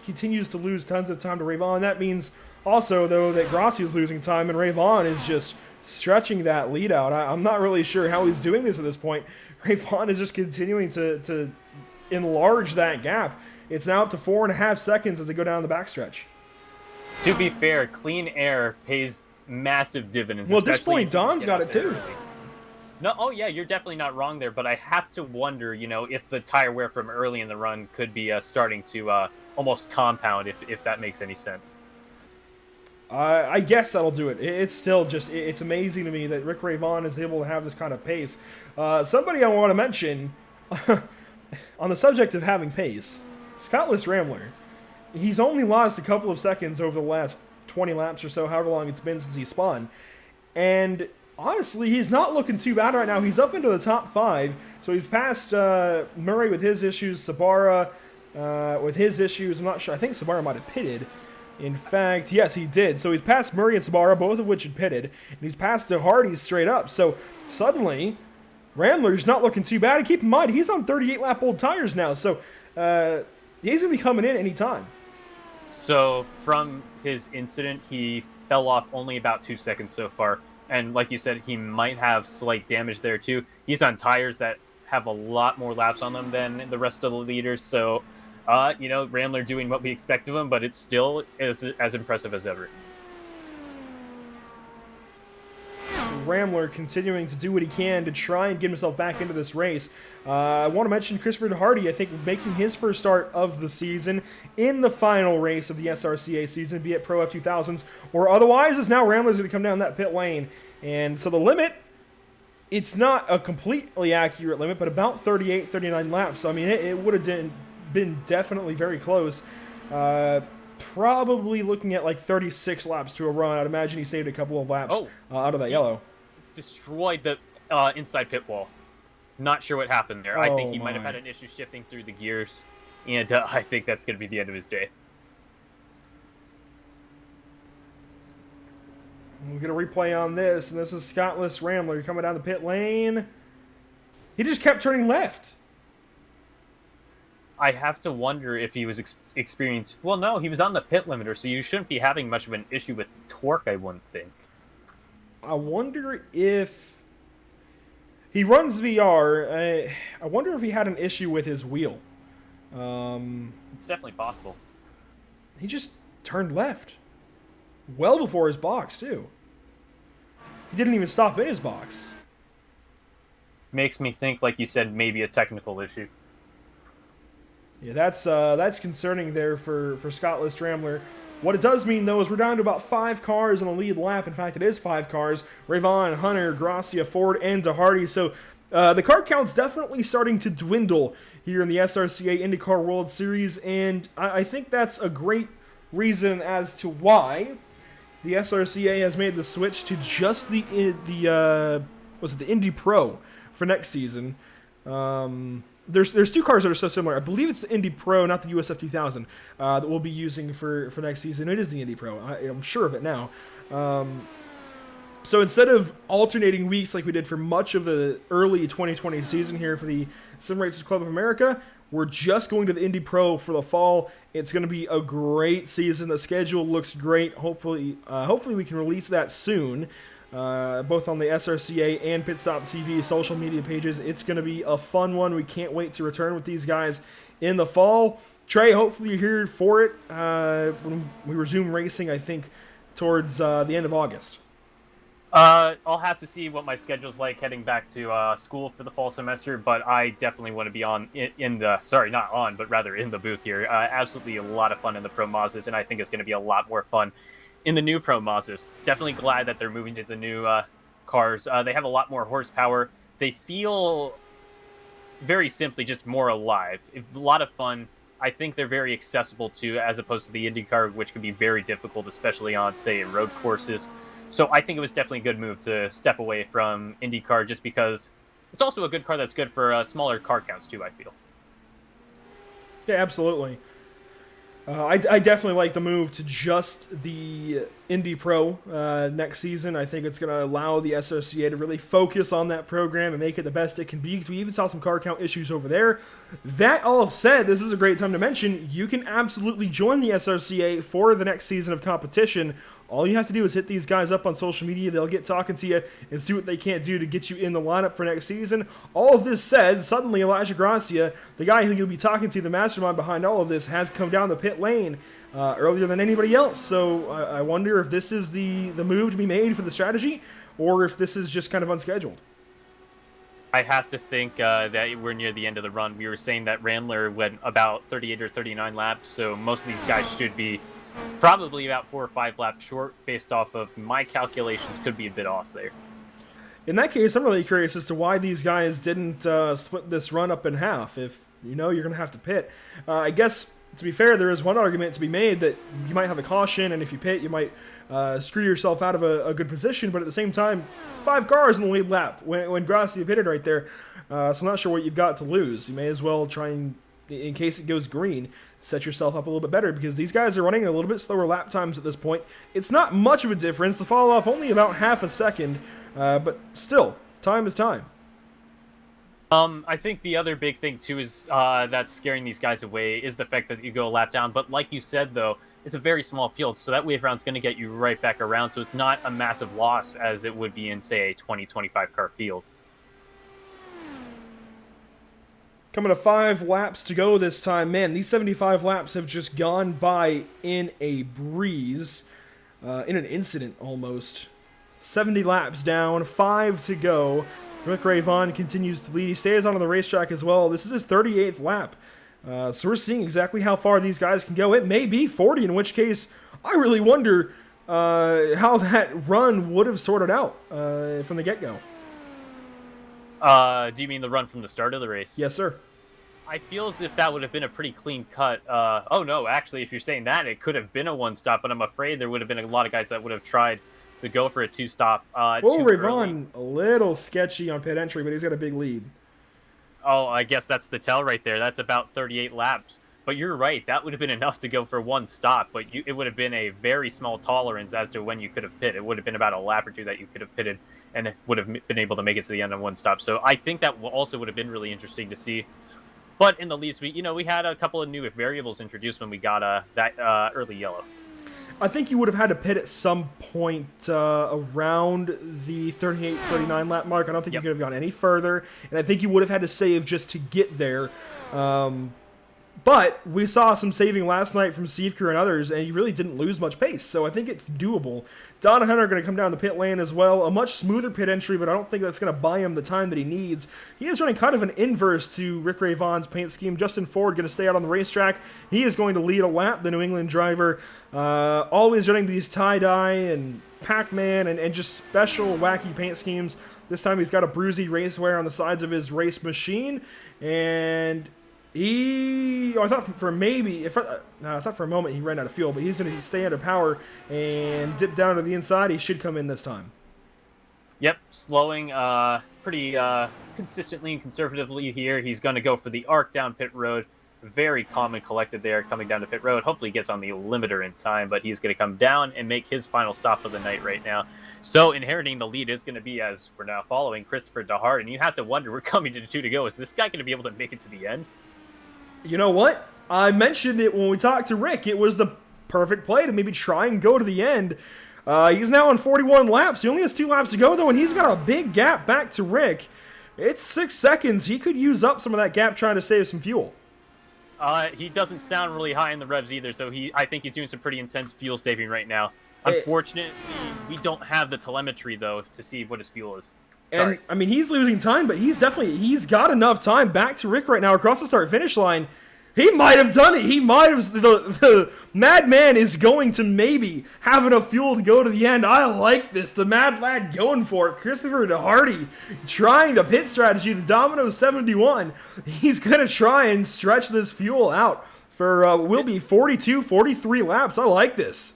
continues to lose tons of time to Ray Vaughn. That means also, though, that Gracia is losing time, and Ray Vaughn is just stretching that lead out. I'm not really sure how he's doing this at this point. Ray Vaughn is just continuing to enlarge that gap. It's now up to 4.5 seconds as they go down the backstretch. To be fair, clean air pays massive dividends. Well, at this point, Don's got it too. No, oh yeah, you're definitely not wrong there, but I have to wonder, if the tire wear from early in the run could be starting to almost compound, if that makes any sense. I guess that'll do it. It's still just, it's amazing to me that Rick Ray Vaughn is able to have this kind of pace. Somebody I want to mention, on the subject of having pace, Scottless Rambler. He's only lost a couple of seconds over the last 20 laps or so, however long it's been since he spun. And honestly, he's not looking too bad right now. He's up into the top 5. So he's passed Murray with his issues, Sabara with his issues. I'm not sure. I think Sabara might have pitted. In fact, yes, he did. So he's passed Murray and Sabara, both of which had pitted. And he's passed the Hardys straight up. So suddenly, Rambler's not looking too bad. And keep in mind, he's on 38-lap-old tires now. So he's going to be coming in any time. So from his incident, he fell off only about 2 seconds so far. And like you said, he might have slight damage there too. He's on tires that have a lot more laps on them than the rest of the leaders. So, Rambler doing what we expect of him, but it's still as impressive as ever. So Rambler continuing to do what he can to try and get himself back into this race. I want to mention Christopher Hardy, I think, making his first start of the season in the final race of the SRCA season, be it Pro F2000s or otherwise, as now Rambler's going to come down that pit lane. And so the limit, it's not a completely accurate limit, but about 38, 39 laps. So, I mean, it would have been definitely very close. Probably looking at like 36 laps to a run. I'd imagine he saved a couple of laps out of that yellow. Destroyed the inside pit wall. Not sure what happened there. I think he might have had an issue shifting through the gears, and I think that's going to be the end of his day. We're going to replay on this, and this is Scottless Rambler coming down the pit lane. He just kept turning left. I have to wonder if he was experienced. Well, no, he was on the pit limiter, so you shouldn't be having much of an issue with torque, I wouldn't think. I wonder if he runs VR. I wonder if he had an issue with his wheel. It's definitely possible. He just turned left. Well before his box, too. He didn't even stop in his box. Makes me think, like you said, maybe a technical issue. Yeah, that's concerning there for Scottless Rambler. What it does mean, though, is we're down to about 5 cars on the lead lap. In fact, it is 5 cars. Ray Vaughn, Hunter, Gracia, Ford, and DeHardy. So The car count's definitely starting to dwindle here in the SRCA IndyCar World Series, and I think that's a great reason as to why the SRCA has made the switch to just the Indy Pro for next season. There's two cars that are so similar. I believe it's the Indy Pro, not the USF 2000, that we'll be using for next season. It is the Indy Pro. I'm sure of it now. So instead of alternating weeks like we did for much of the early 2020 season here for the Sim Racers Club of America, we're just going to the Indy Pro for the fall. It's going to be a great season. The schedule looks great. Hopefully we can release that soon, both on the SRCA and Pit Stop TV social media pages. It's going to be a fun one. We can't wait to return with these guys in the fall. Trey, hopefully you're here for it when we resume racing, I think, towards the end of August. I'll have to see what my schedule's like heading back to school for the fall semester, but I definitely want to be in the booth here. Absolutely a lot of fun in the Pro Mazdas, and I think it's going to be a lot more fun in the new Pro Mazdas. Definitely glad that they're moving to the new cars. They have a lot more horsepower. They feel, very simply, just more alive. A lot of fun. I think they're very accessible too, as opposed to the IndyCar, which can be very difficult, especially on, say, road courses. So I think it was definitely a good move to step away from IndyCar, just because it's also a good car that's good for smaller car counts too, I feel. Yeah, absolutely. I definitely like the move to just the Indy Pro next season. I think it's going to allow the SRCA to really focus on that program and make it the best it can be, because we even saw some car count issues over there. That all said, this is a great time to mention, you can absolutely join the SRCA for the next season of competition. All you have to do is hit these guys up on social media. They'll get talking to you and see what they can't do to get you in the lineup for next season. All of this said, suddenly Elijah Gracia, the guy who you'll be talking to, the mastermind behind all of this, has come down the pit lane earlier than anybody else. So I wonder if this is the move to be made for the strategy, or if this is just kind of unscheduled. I have to think that we're near the end of the run. We were saying that Randler went about 38 or 39 laps, so most of these guys should be probably about 4 or 5 laps short, based off of my calculations. Could be a bit off there. In that case, I'm really curious as to why these guys didn't split this run up in half. If you know you're going to have to pit, I guess, to be fair, there is one argument to be made that you might have a caution, and if you pit, you might screw yourself out of a good position. But at the same time, 5 cars in the lead lap when Gracia pitted right there. So I'm not sure what you've got to lose. You may as well try and, in case it goes green, set yourself up a little bit better, because these guys are running a little bit slower lap times at this point. It's not much of a difference. The fall off only about half a second, but still, time is time. I think the other big thing too is that's scaring these guys away is the fact that you go a lap down. But like you said, though, it's a very small field, so that wave round's going to get you right back around. So it's not a massive loss as it would be in, say, a 20-25 car field. Coming to 5 laps to go this time. Man, these 75 laps have just gone by in a breeze, in an incident almost. 70 laps down, 5 to go. Rick Ray Vaughn continues to lead. He stays on the racetrack as well. This is his 38th lap. So we're seeing exactly how far these guys can go. It may be 40, in which case I really wonder how that run would have sorted out from the get-go. Do you mean the run from the start of the race? Yes, sir. I feel as if that would have been a pretty clean cut. Oh, no, actually, if you're saying that, it could have been a one-stop, but I'm afraid there would have been a lot of guys that would have tried to go for a two-stop. Ray Vaughn, a little sketchy on pit entry, but he's got a big lead. Oh, I guess that's the tell right there. That's about 38 laps. But you're right, that would have been enough to go for one stop, but it would have been a very small tolerance as to when you could have pit. It would have been about a lap or two that you could have pitted, and it would have been able to make it to the end on one stop. So I think that also would have been really interesting to see. But in the least, we had a couple of new variables introduced when we got that early yellow. I think you would have had to pit at some point around the 38, 39 lap mark. I don't think you could have gone any further, and I think you would have had to save just to get there. But we saw some saving last night from Seevker and others, and he really didn't lose much pace, so I think it's doable. Don and Hunter are going to come down the pit lane as well. A much smoother pit entry, but I don't think that's going to buy him the time that he needs. He is running kind of an inverse to Rick Ray Vaughn's paint scheme. Justin Ford going to stay out on the racetrack. He is going to lead a lap, the New England driver. Always running these tie-dye and Pac-Man and just special wacky paint schemes This time he's got a bruisey race wear on the sides of his race machine, and I thought for a moment he ran out of fuel, but he's going to stay under power and dip down to the inside. He should come in this time. Yep, slowing pretty consistently and conservatively here. He's going to go for the arc down pit road. Very calm and collected there coming down to pit road. Hopefully he gets on the limiter in time, but he's going to come down and make his final stop of the night right now. So inheriting the lead is going to be, as we're now following, Christopher DeHart, and you have to wonder, we're coming to 2 to go. Is this guy going to be able to make it to the end? You know what? I mentioned it when we talked to Rick. It was the perfect play to maybe try and go to the end. He's now on 41 laps. He only has 2 laps to go, though, and he's got a big gap back to Rick. It's 6 seconds. He could use up some of that gap trying to save some fuel. He doesn't sound really high in the revs either, so I think he's doing some pretty intense fuel saving right now. Unfortunately, we don't have the telemetry, though, to see what his fuel is. Sorry. And, I mean, he's losing time, but he's got enough time back to Rick right now across the start-finish line. He might have done it. He might have. The madman is going to maybe have enough fuel to go to the end. I like this. The mad lad going for it. Christopher DeHarty trying the pit strategy. The Domino 71. He's going to try and stretch this fuel out for will be 42, 43 laps. I like this.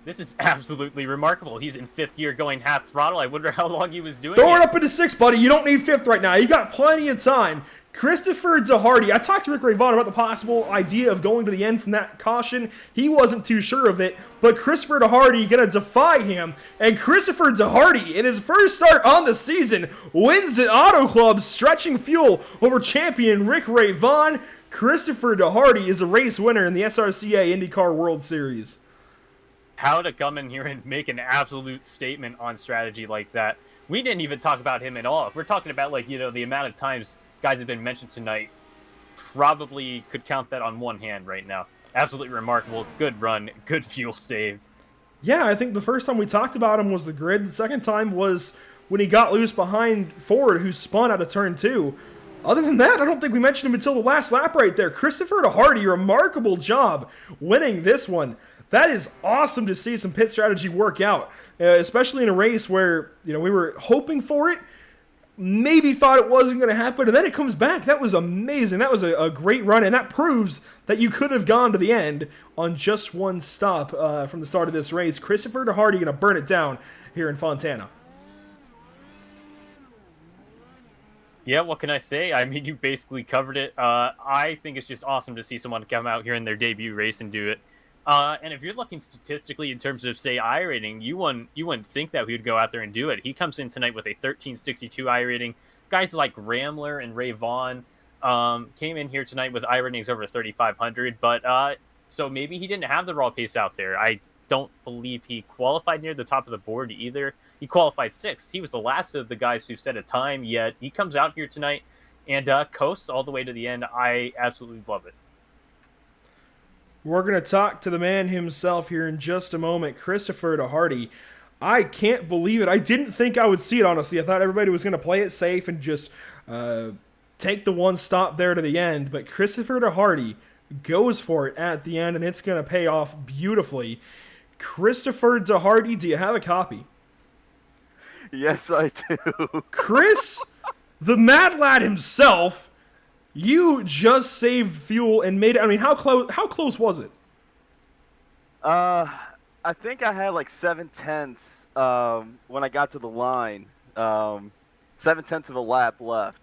This is absolutely remarkable. He's in 5th gear going half throttle. I wonder how long he was doing Throw it up into 6th, buddy. You don't need 5th right now. You got plenty of time. Christopher DeHarty. I talked to Rick Ray Vaughn about the possible idea of going to the end from that caution. He wasn't too sure of it, but Christopher DeHarty going to defy him, and Christopher DeHarty, in his first start on the season, wins the Auto Club, stretching fuel over champion Rick Ray Vaughn. Christopher DeHarty is a race winner in the SRCA IndyCar World Series. How to come in here and make an absolute statement on strategy like that. We didn't even talk about him at all. If we're talking about, like, the amount of times guys have been mentioned tonight, probably could count that on one hand right now. Absolutely remarkable. Good run. Good fuel save. Yeah, I think the first time we talked about him was the grid. The second time was when he got loose behind Ford, who spun out of turn 2. Other than that, I don't think we mentioned him until the last lap right there. Christopher DeHarty, remarkable job winning this one. That is awesome to see some pit strategy work out, especially in a race where we were hoping for it, maybe thought it wasn't going to happen, and then it comes back. That was amazing. That was a great run, and that proves that you could have gone to the end on just one stop from the start of this race. Christopher DeHarty going to burn it down here in Fontana. Yeah, what can I say? I mean, you basically covered it. I think it's just awesome to see someone come out here in their debut race and do it. And if you're looking statistically in terms of, say, iRating, you wouldn't think that he would go out there and do it. He comes in tonight with a 1362 iRating. Guys like Ramler and Ray Vaughn came in here tonight with iRatings over 3,500. But so maybe he didn't have the raw pace out there. I don't believe he qualified near the top of the board either. He qualified 6th. He was the last of the guys who set a time, yet he comes out here tonight and coasts all the way to the end. I absolutely love it. We're going to talk to the man himself here in just a moment, Christopher DeHarty. I can't believe it. I didn't think I would see it, honestly. I thought everybody was going to play it safe and just take the one stop there to the end. But Christopher DeHarty goes for it at the end, and it's going to pay off beautifully. Christopher DeHarty, do you have a copy? Yes, I do. Chris, the mad lad himself, you just saved fuel and made it. I mean, how close was it? I think I had like 7/10 when I got to the line. 7/10 of a lap left.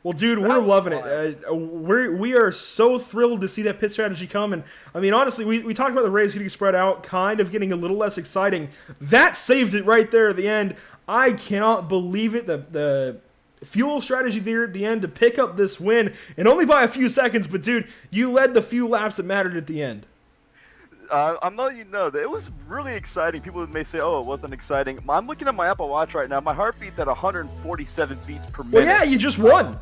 Well, dude, we're loving it. We are so thrilled to see that pit strategy come. And, I mean, honestly, we talked about the race getting spread out, kind of getting a little less exciting. That saved it right there at the end. I cannot believe it. The fuel strategy there at the end to pick up this win, and only by a few seconds. But, dude, you led the few laps that mattered at the end. I'm letting you know that it was really exciting. People may say, oh, it wasn't exciting. I'm looking at my Apple Watch right now. My heartbeat's at 147 beats per minute. Well, yeah, you just won.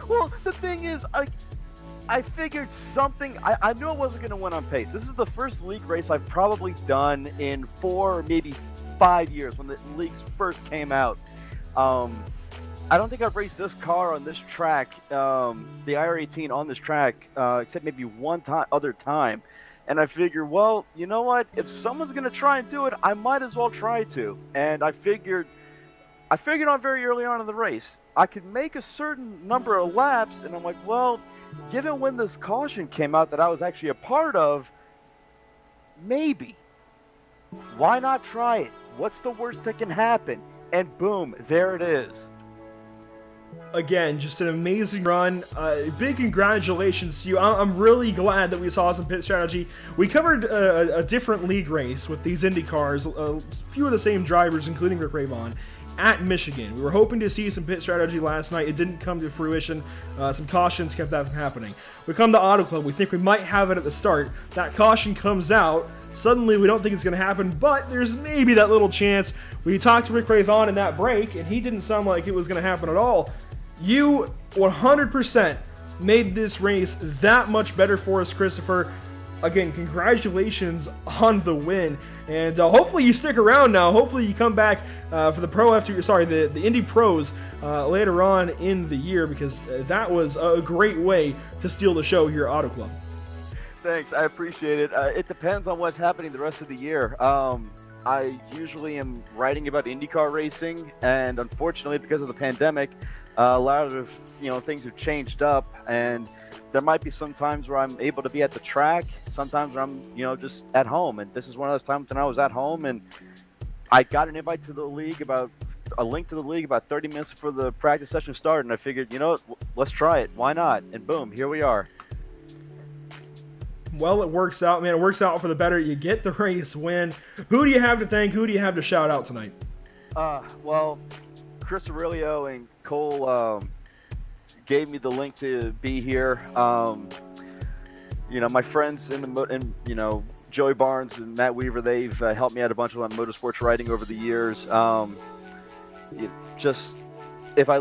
Well, the thing is, I figured something. I knew I wasn't going to win on pace. This is the first league race I've probably done in 4 or maybe 5 years when the leagues first came out. I don't think I've raced this car on this track, the IR18 on this track, except maybe one other time. And I figured, well, you know what? If someone's gonna try and do it, I might as well try to. And I figured on very early on in the race, I could make a certain number of laps, and I'm like, well, given when this caution came out that I was actually a part of, maybe. Why not try it? What's the worst that can happen? And boom, there it is. Again, just an amazing run. Big congratulations to you. I'm really glad that we saw some pit strategy. We covered a different league race with these Indy cars, a few of the same drivers, including Rick Ravon, at Michigan. We were hoping to see some pit strategy last night. It didn't come to fruition. Some cautions kept that from happening. We come to Auto Club. We think we might have it at the start. That caution comes out. Suddenly, we don't think it's going to happen, but there's maybe that little chance. We talked to Rick Ravon in that break, and he didn't sound like it was going to happen at all. You 100% made this race that much better for us, Christopher. Again, congratulations on the win, and hopefully you stick around now. Hopefully you come back for the Indy Pros later on in the year, because that was a great way to steal the show here at Auto Club. Thanks, I appreciate it. It depends on what's happening the rest of the year. I usually am writing about IndyCar racing, and unfortunately, because of the pandemic, a lot of things have changed up, and there might be some times where I'm able to be at the track, sometimes where I'm just at home, and this is one of those times when I was at home, and I got an invite to the league about 30 minutes before the practice session started, and I figured, let's try it, why not? And boom, here we are. Well, it works out, man. It works out for the better. You get the race win. Who do you have to thank? Who do you have to shout out tonight? Well, Chris Aurelio and Cole gave me the link to be here. My friends Joey Barnes and Matt Weaver, they've helped me out a bunch with my motorsports writing over the years. If I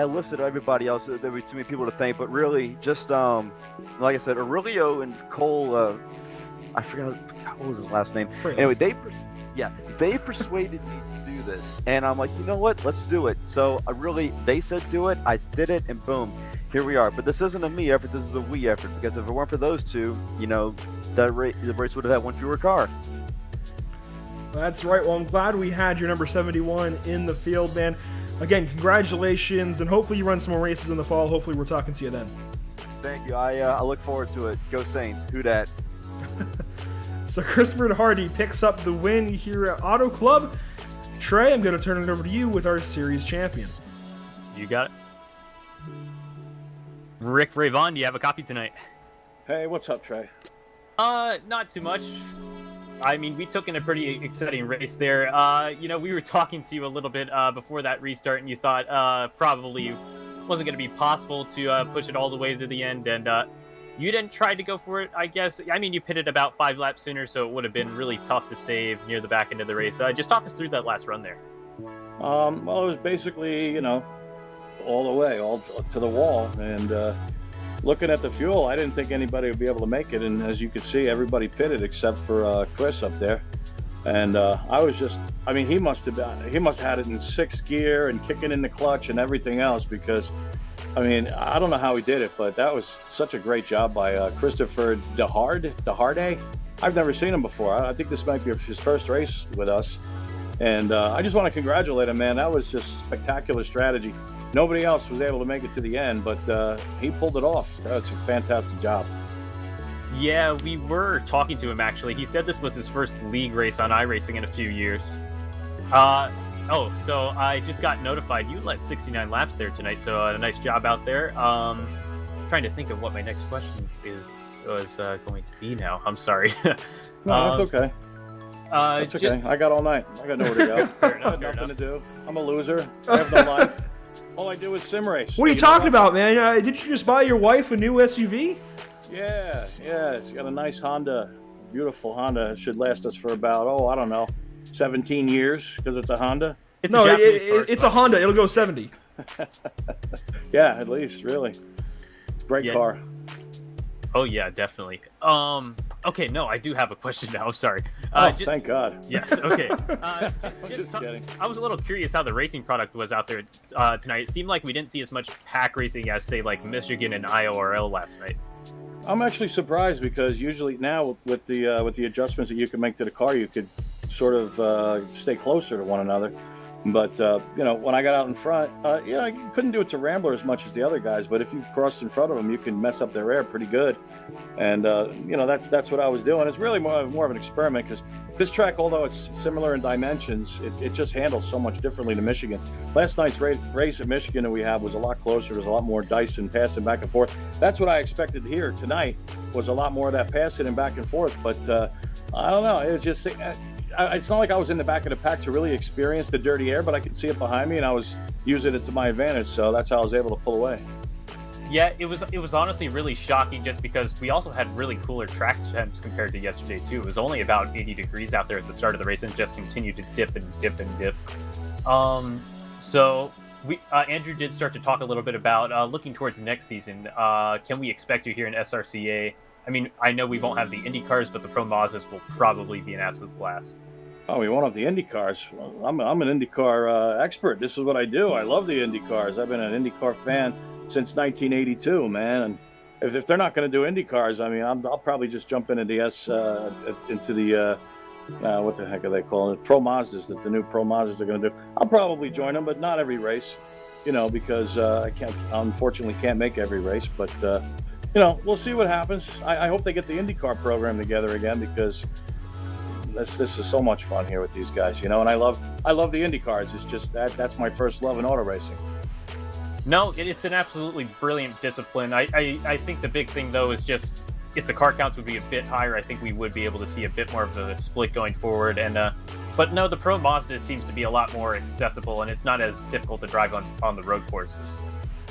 listed everybody else, there'd be too many people to thank. But really, just like I said, Aurelio and Cole. I forgot what was his last name. Anyway, they persuaded me to do this, and I'm like, you know what? Let's do it. So they said do it. I did it, and boom, here we are. But this isn't a me effort. This is a we effort, because if it weren't for those two, the race would have had one fewer car. That's right. Well, I'm glad we had your number 71 in the field, man. Again, congratulations, and hopefully you run some more races in the fall. Hopefully we're talking to you then. Thank you. I look forward to it. Go Saints. Who dat? So Christopher Hardy picks up the win here at Auto Club. Trey, I'm going to turn it over to you with our series champion. You got it. Rick Ravon, do you have a copy tonight? Hey, what's up, Trey? Not too much. I mean, we took in a pretty exciting race there. We were talking to you a little bit before that restart, and you thought probably wasn't going to be possible to push it all the way to the end, and you didn't try to go for it, I guess. I mean, you pitted about 5 laps sooner, so it would have been really tough to save near the back end of the race. Just talk us through that last run there. Well, it was basically, all the way, all to the wall, and looking at the fuel, I didn't think anybody would be able to make it, and as you could see, everybody pitted except for Chris up there. And he must have had it in 6th gear and kicking in the clutch and everything else, because I don't know how he did it, but that was such a great job by Christopher DeHarde. I've never seen him before. I think this might be his first race with us, and I just want to congratulate him, man. That was just spectacular strategy. Nobody else was able to make it to the end, but he pulled it off. That's a fantastic job. Yeah, we were talking to him, actually. He said this was his first league race on iRacing in a few years. So I just got notified. You led 69 laps there tonight, so a nice job out there. Trying to think of what my next question was going to be now. I'm sorry. No, that's okay. That's okay. I got all night. I got nowhere to go. Fair enough, I got nothing to do. I'm a loser. I have no life. All I do is sim race. What are you talking about, man? Didn't you just buy your wife a new SUV? Yeah. She's got a nice Honda, beautiful Honda. It should last us for about, 17 years, because it's a Honda. It's a Honda. It'll go 70. Yeah, at least, really. Great car. Oh, yeah, definitely. Okay, no, I do have a question now. I'm sorry. Thank God. Yes, okay. Just kidding. I was a little curious how the racing product was out there tonight. It seemed like we didn't see as much pack racing as, say, like Michigan and IORL last night. I'm actually surprised because usually now with the adjustments that you can make to the car, you could sort of stay closer to one another. But you know, when I got out in front, you know, I couldn't do it to Rambler as much as the other guys. But if you crossed in front of them, you can mess up their air pretty good. And you know, that's what I was doing. It's really more of an experiment because this track, although it's similar in dimensions, it just handles so much differently to Michigan. Last night's race at Michigan that we had was a lot closer. There was a lot more dicing, passing back and forth. That's what I expected here tonight, was a lot more of that passing and back and forth. But I don't know. It was just, it's not like I was in the back of the pack to really experience the dirty air, but I could see it behind me and I was using it to my advantage. So that's how I was able to pull away. Yeah, it was honestly really shocking just because we also had really cooler track temps compared to yesterday too. It was only about 80 degrees out there at the start of the race and just continued to dip and dip and dip. So we Andrew did start to talk a little bit about looking towards next season. Can we expect you here in SRCA? I mean, I know we won't have the IndyCars, but the Pro Mazdas will probably be an absolute blast. Oh, we won't have the IndyCars. Well, I'm an IndyCar expert. This is what I do. I love the IndyCars. I've been an IndyCar fan since 1982, man. And if they're not going to do IndyCars, I mean, I'll probably just jump into the what the heck are they calling it? Pro Mazdas, that the new Pro Mazdas are going to do. I'll probably join them, but not every race, you know, because I unfortunately can't make every race. But you know, we'll see what happens. I hope they get the IndyCar program together again because this is so much fun here with these guys, you know. And I love the IndyCars. It's just that's my first love in auto racing. No, it's an absolutely brilliant discipline. I think the big thing, though, is just if the car counts would be a bit higher, I think we would be able to see a bit more of the split going forward. And but no, the Pro Mazda seems to be a lot more accessible, and it's not as difficult to drive on the road courses.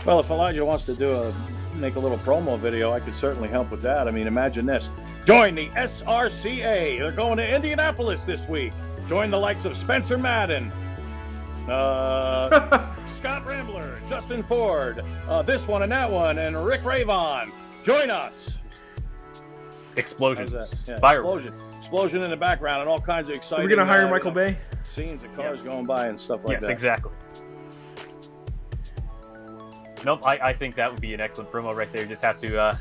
Well, if Elijah wants to make a little promo video, I could certainly help with that. I mean, imagine this. Join the SRCA. They're going to Indianapolis this week. Join the likes of Spencer Madden, Scott Rambler, Justin Ford, this one and that one, and Rick Ravon. Join us. Explosions. Yeah, Fireworks. Explosion in the background and all kinds of exciting. We're going to hire Michael Bay? Scenes of cars going by and stuff like that. Yes, exactly. Nope, I think that would be an excellent promo right there. You just have to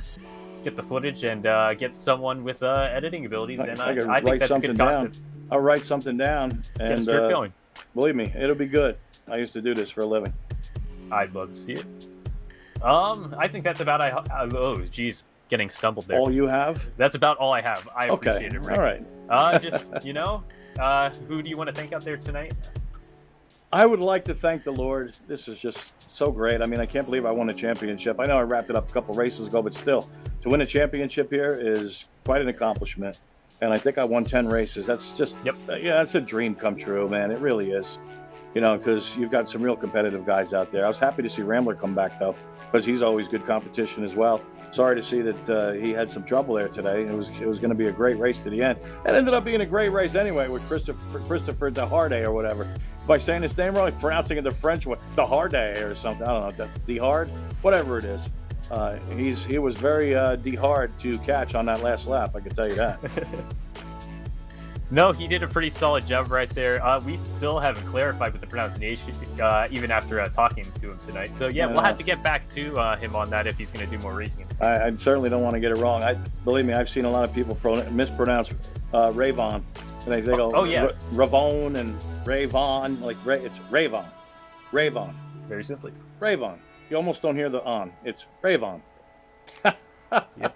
get the footage and get someone with editing abilities, and I think that's a good concept. I'll write something down and get a script going. Believe me, it'll be good. I used to do this for a living. I'd love to see it. I think that's about. Oh, geez, getting stumbled there. All you have? That's about all I have. I appreciate it, Rick. All right. Just, you know, who do you want to thank out there tonight? I would like to thank the Lord. This is just so great. I mean, I can't believe I won a championship. I know I wrapped it up a couple races ago, but still, to win a championship here is quite an accomplishment. And I think I won 10 races. That's just, yeah, that's a dream come true, man. It really is. You know, because you've got some real competitive guys out there. I was happy to see Rambler come back, though, because he's always good competition as well. Sorry to see that he had some trouble there today. It was going to be a great race to the end. It ended up being a great race anyway with Christopher Deharde or whatever. By saying his name wrong, pronouncing it the French way, Deharde or something. I don't know, Dehard, whatever it is. He was very Dehard to catch on that last lap, I can tell you that. No, he did a pretty solid job right there. We still haven't clarified with the pronunciation, even after talking to him tonight. So, yeah, we'll have to get back to him on that if he's going to do more racing. I certainly don't want to get it wrong. Believe me, I've seen a lot of people mispronounce Ravon. And they go, Ravon and Ravon. Like, it's Ravon. Ravon. Very simply. Ravon. You almost don't hear the on. It's Ravon. Yep.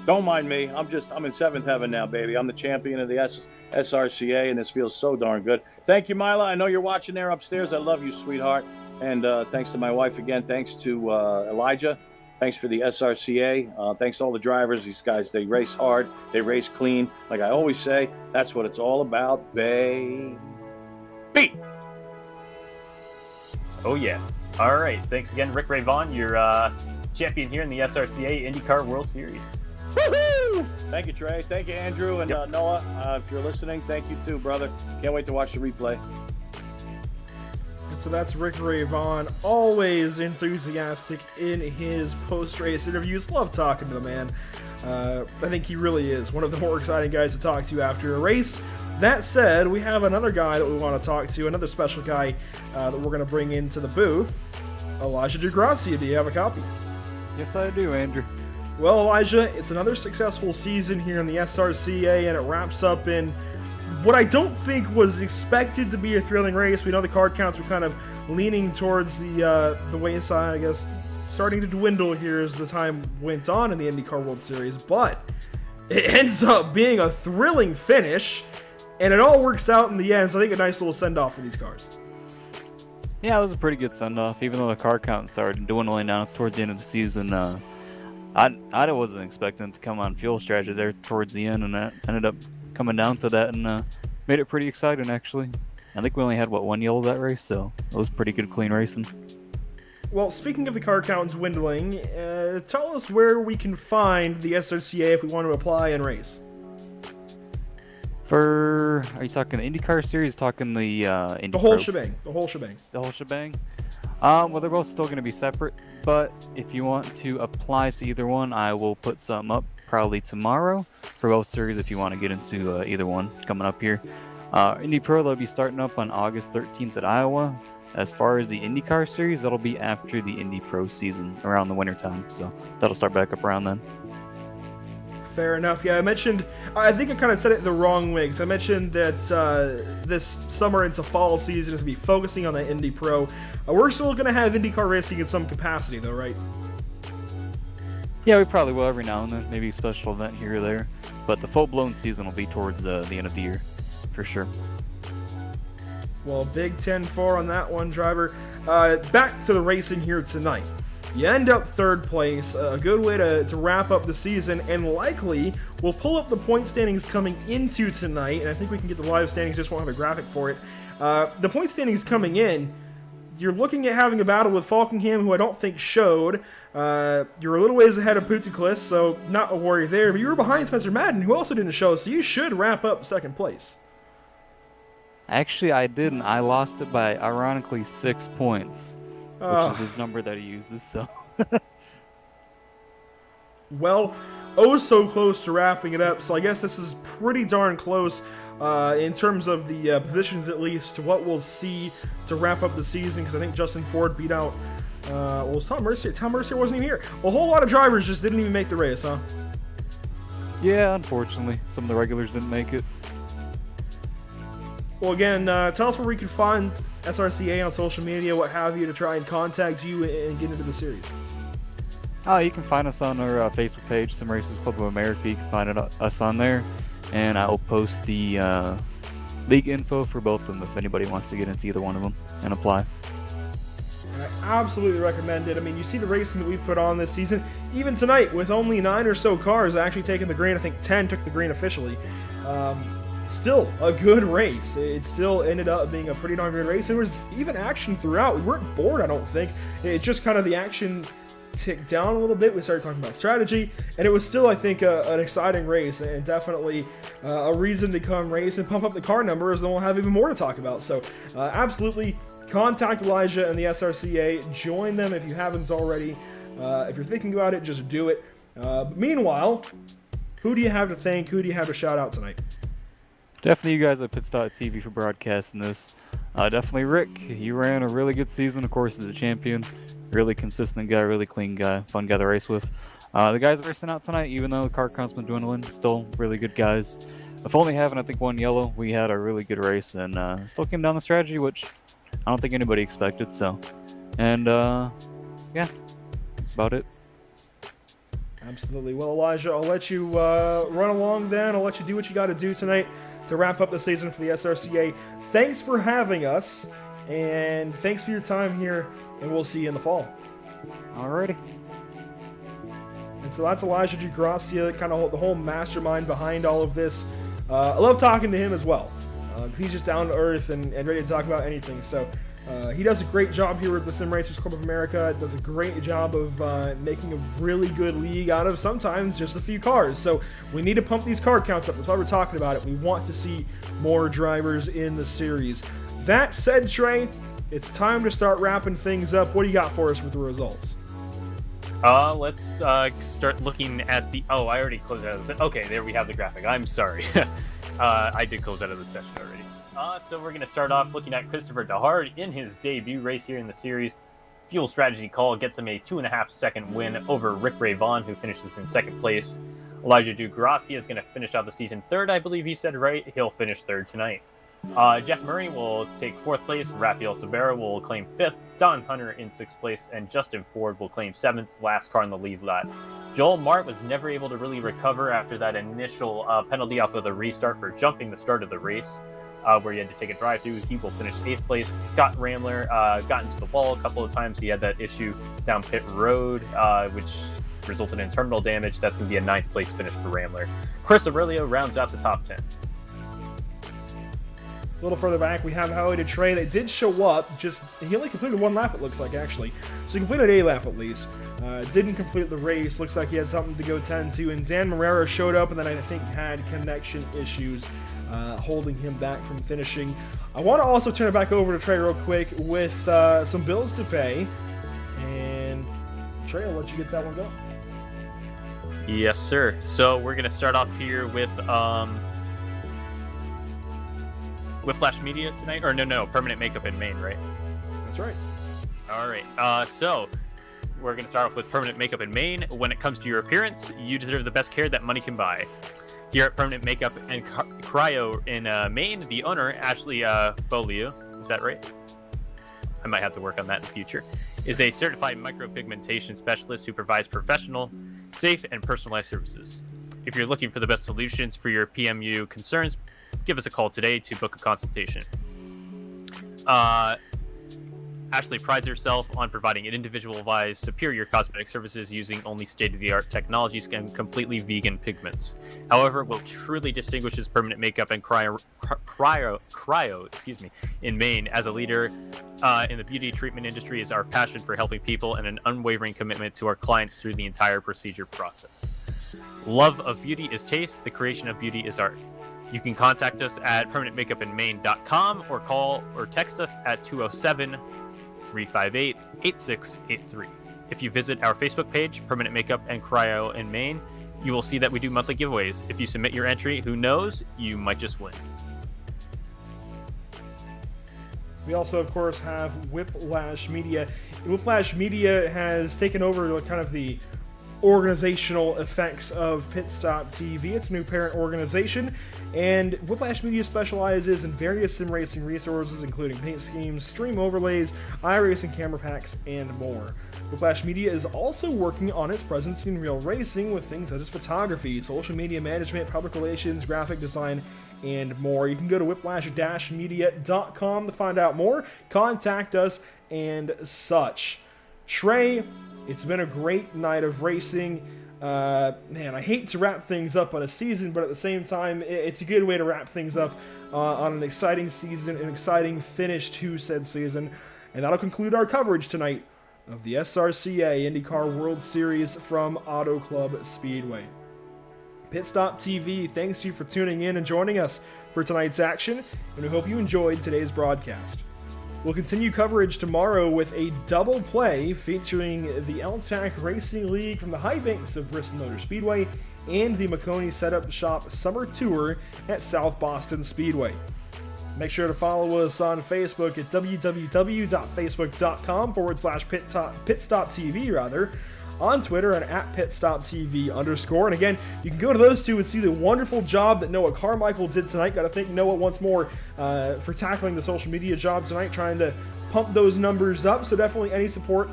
Don't mind me. I'm in seventh heaven now, baby. I'm the champion of the SRCA, and this feels so darn good. Thank you, Mila. I know you're watching there upstairs. I love you, sweetheart. And thanks to my wife again. Thanks to Elijah. Thanks for the SRCA. Thanks to all the drivers. These guys, they race hard. They race clean. Like I always say, that's what it's all about, baby. Oh, yeah. All right. Thanks again, Rick Ravon. You're champion here in the SRCA IndyCar World Series. Woohoo! Thank you, Trey. Thank you, Andrew. And Noah, if you're listening, thank you too, brother. Can't wait to watch the replay. And so that's Rick Ravon, always enthusiastic in his post-race interviews. Love talking to the man. I think he really is one of the more exciting guys to talk to after a race. That said, we have another guy that we want to talk to, another special guy that we're going to bring into the booth. Elijah DeGracia, do you have a copy? Yes, I do, Andrew. Well, Elijah, it's another successful season here in the SRCA, and it wraps up in what I don't think was expected to be a thrilling race. We know the card counts were kind of leaning towards the wayside, I guess, starting to dwindle here as the time went on in the IndyCar World Series, but it ends up being a thrilling finish, and it all works out in the end, so I think a nice little send-off for these cars. Yeah, it was a pretty good send-off, even though the car count started dwindling down towards the end of the season. I wasn't expecting it to come on fuel strategy there towards the end, and that ended up coming down to that and made it pretty exciting, actually. I think we only had, one yellow that race, so it was pretty good, clean racing. Well, speaking of the car count dwindling, tell us where we can find the SRCA if we want to apply and race. Are you talking the IndyCar series, talking the Indy The whole Pro? shebang. The whole shebang. The whole shebang? Well, they're both still going to be separate, but if you want to apply to either one, I will put something up probably tomorrow for both series if you want to get into either one coming up here. Indy Pro, they'll be starting up on August 13th at Iowa. As far as the IndyCar series, that'll be after the Indy Pro season, around the winter time, so that'll start back up around then. Fair enough. Yeah, I think I kind of said it the wrong way, because I mentioned that this summer into fall season is going to be focusing on the Indy Pro. We're still going to have IndyCar racing in some capacity, though, right? Yeah, we probably will every now and then, maybe a special event here or there, but the full-blown season will be towards the end of the year, for sure. Well, big 10-4 on that one, driver. Back to the racing here tonight. You end up third place, a good way to wrap up the season, and likely we'll pull up the point standings coming into tonight, and I think we can get the live standings, just won't have a graphic for it. The point standings coming in, you're looking at having a battle with Falkingham, who I don't think showed. You're a little ways ahead of Puticlis, so not a worry there, but you were behind Spencer Madden, who also didn't show, so you should wrap up second place. Actually, I didn't. I lost it by, ironically, 6 points. Which is his number that he uses, so. Well, oh so close to wrapping it up, so I guess this is pretty darn close in terms of the positions, at least, to what we'll see to wrap up the season, because I think Justin Ford beat out, was Tom Mercier? Tom Mercier wasn't even here. A whole lot of drivers just didn't even make the race, huh? Yeah, unfortunately. Some of the regulars didn't make it. Well, again, tell us where we can find SRCA on social media, what have you, to try and contact you and get into the series. You can find us on our Facebook page, Sim Racers Club of America. You can find us on there, and I'll post the league info for both of them if anybody wants to get into either one of them and apply. I absolutely recommend it. I mean, you see the racing that we've put on this season, even tonight, with only 9 or so cars actually taking the green. I think 10 took the green officially. Still a good race. It still ended up being a pretty darn good race. There was even action throughout. We weren't bored, I don't think. It just kind of, the action ticked down a little bit. We started talking about strategy, and it was still, I think, an exciting race, and definitely a reason to come race and pump up the car numbers, and we'll have even more to talk about. So absolutely contact Elijah and the SRCA. Join them if you haven't already. If you're thinking about it, just do it. But meanwhile, who do you have to thank? Who do you have to shout out tonight? Definitely you guys at Pits.tv for broadcasting this. Definitely Rick, you ran a really good season, of course, as a champion. Really consistent guy, really clean guy, fun guy to race with. The guys racing out tonight, even though the car count's been dwindling, still really good guys. If only having, I think, 1 yellow, we had a really good race, and still came down the strategy, which I don't think anybody expected, so. And, yeah, that's about it. Absolutely. Well, Elijah, I'll let you run along then. I'll let you do what you got to do tonight to wrap up the season for the SRCA. Thanks for having us, and thanks for your time here, and we'll see you in the fall. Alrighty. And so that's Elijah DeGracia, kind of the whole mastermind behind all of this. I love talking to him as well. He's just down to earth and ready to talk about anything. So he does a great job here with the Sim Racers Club of America. Does a great job of making a really good league out of sometimes just a few cars. So we need to pump these car counts up. That's why we're talking about it. We want to see more drivers in the series. That said, Trey, it's time to start wrapping things up. What do you got for us with the results? Let's start looking at the... Oh, I already closed out of the... Okay, there we have the graphic. I'm sorry. I did close out of the session already. So we're going to start off looking at Christopher DeHart in his debut race here in the series. fuel strategy call gets him a 2.5-second win over Rick Ray Vaughn, who finishes in second place. Elijah DeGracia is going to finish out the season third, I believe he said right. He'll finish third tonight. Jeff Murray will take fourth place. Rafael Sabera will claim fifth. Don Hunter in sixth place, and Justin Ford will claim seventh. Last car in the lead lap. Joel Mart was never able to really recover after that initial penalty off of the restart for jumping the start of the race, where he had to take a drive-through. He will finish eighth place. Scott Ramler got into the wall a couple of times. He had that issue down pit road, which resulted in terminal damage. That's going to be a ninth place finish for Ramler. Chris Aurelio rounds out the top 10. A little further back, we have Howie DeTrey that did show up. He only completed one lap, it looks like, actually. So he completed a lap at least. Didn't complete the race. Looks like he had something to go tend to. And Dan Morera showed up and then I think had connection issues holding him back from finishing. I want to also turn it back over to Trey real quick with some bills to pay. And Trey, I'll let you get that one going. Yes, sir. So we're going to start off here with Whiplash Media tonight? Or no, Permanent Makeup in Maine, right? That's right. All right. So we're going to start off with Permanent Makeup in Maine. When it comes to your appearance, you deserve the best care that money can buy. Here at Permanent Makeup and Cryo in Maine, the owner, Ashley Beaulieu, is that right? I might have to work on that in the future, is a certified micropigmentation specialist who provides professional, safe, and personalized services. If you're looking for the best solutions for your PMU concerns, give us a call today to book a consultation. Ashley prides herself on providing an individualized, superior cosmetic services using only state-of-the-art technologies and completely vegan pigments. However, what truly distinguishes Permanent Makeup and Cryo in Maine as a leader in the beauty treatment industry is our passion for helping people and an unwavering commitment to our clients through the entire procedure process. Love of beauty is taste. The creation of beauty is art. You can contact us at permanentmakeupinmaine.com or call or text us at 207-358-8683. If you visit our Facebook page, Permanent Makeup and Cryo in Maine, you will see that we do monthly giveaways. If you submit your entry, who knows, you might just win. We also, of course, have Whiplash Media. Whiplash Media has taken over kind of the organizational effects of Pit Stop TV. It's a new parent organization, and Whiplash Media specializes in various sim racing resources, including paint schemes, stream overlays, iRacing camera packs, and more. Whiplash Media is also working on its presence in real racing with things such as photography, social media management, public relations, graphic design, and more. You can go to whiplash-media.com to find out more, contact us, and such. Trey, it's been a great night of racing. Man, I hate to wrap things up on a season, but at the same time, it's a good way to wrap things up on an exciting season, an exciting finish to said season. And that'll conclude our coverage tonight of the SRCA IndyCar World Series from Auto Club Speedway. Pit Stop TV, thanks to you for tuning in and joining us for tonight's action, and we hope you enjoyed today's broadcast. We'll continue coverage tomorrow with a double play featuring the LTAC Racing League from the high banks of Bristol Motor Speedway and the Maconi Setup Shop Summer Tour at South Boston Speedway. Make sure to follow us on Facebook at www.facebook.com/pitstoptv, on Twitter and at pitstoptv_. And again, you can go to those two and see the wonderful job that Noah Carmichael did tonight. Got to thank Noah once more for tackling the social media job tonight, trying to pump those numbers up. So definitely any support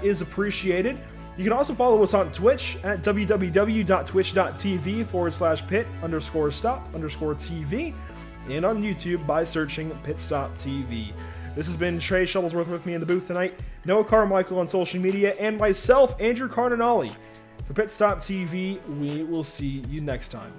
is appreciated. You can also follow us on Twitch at www.twitch.tv/pit_stop_TV and on YouTube by searching Pit Stop TV. This has been Trey Shuttlesworth with me in the booth tonight, Noah Carmichael on social media, and myself, Andrew Cardinale. For Pit Stop TV, we will see you next time.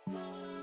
Bye.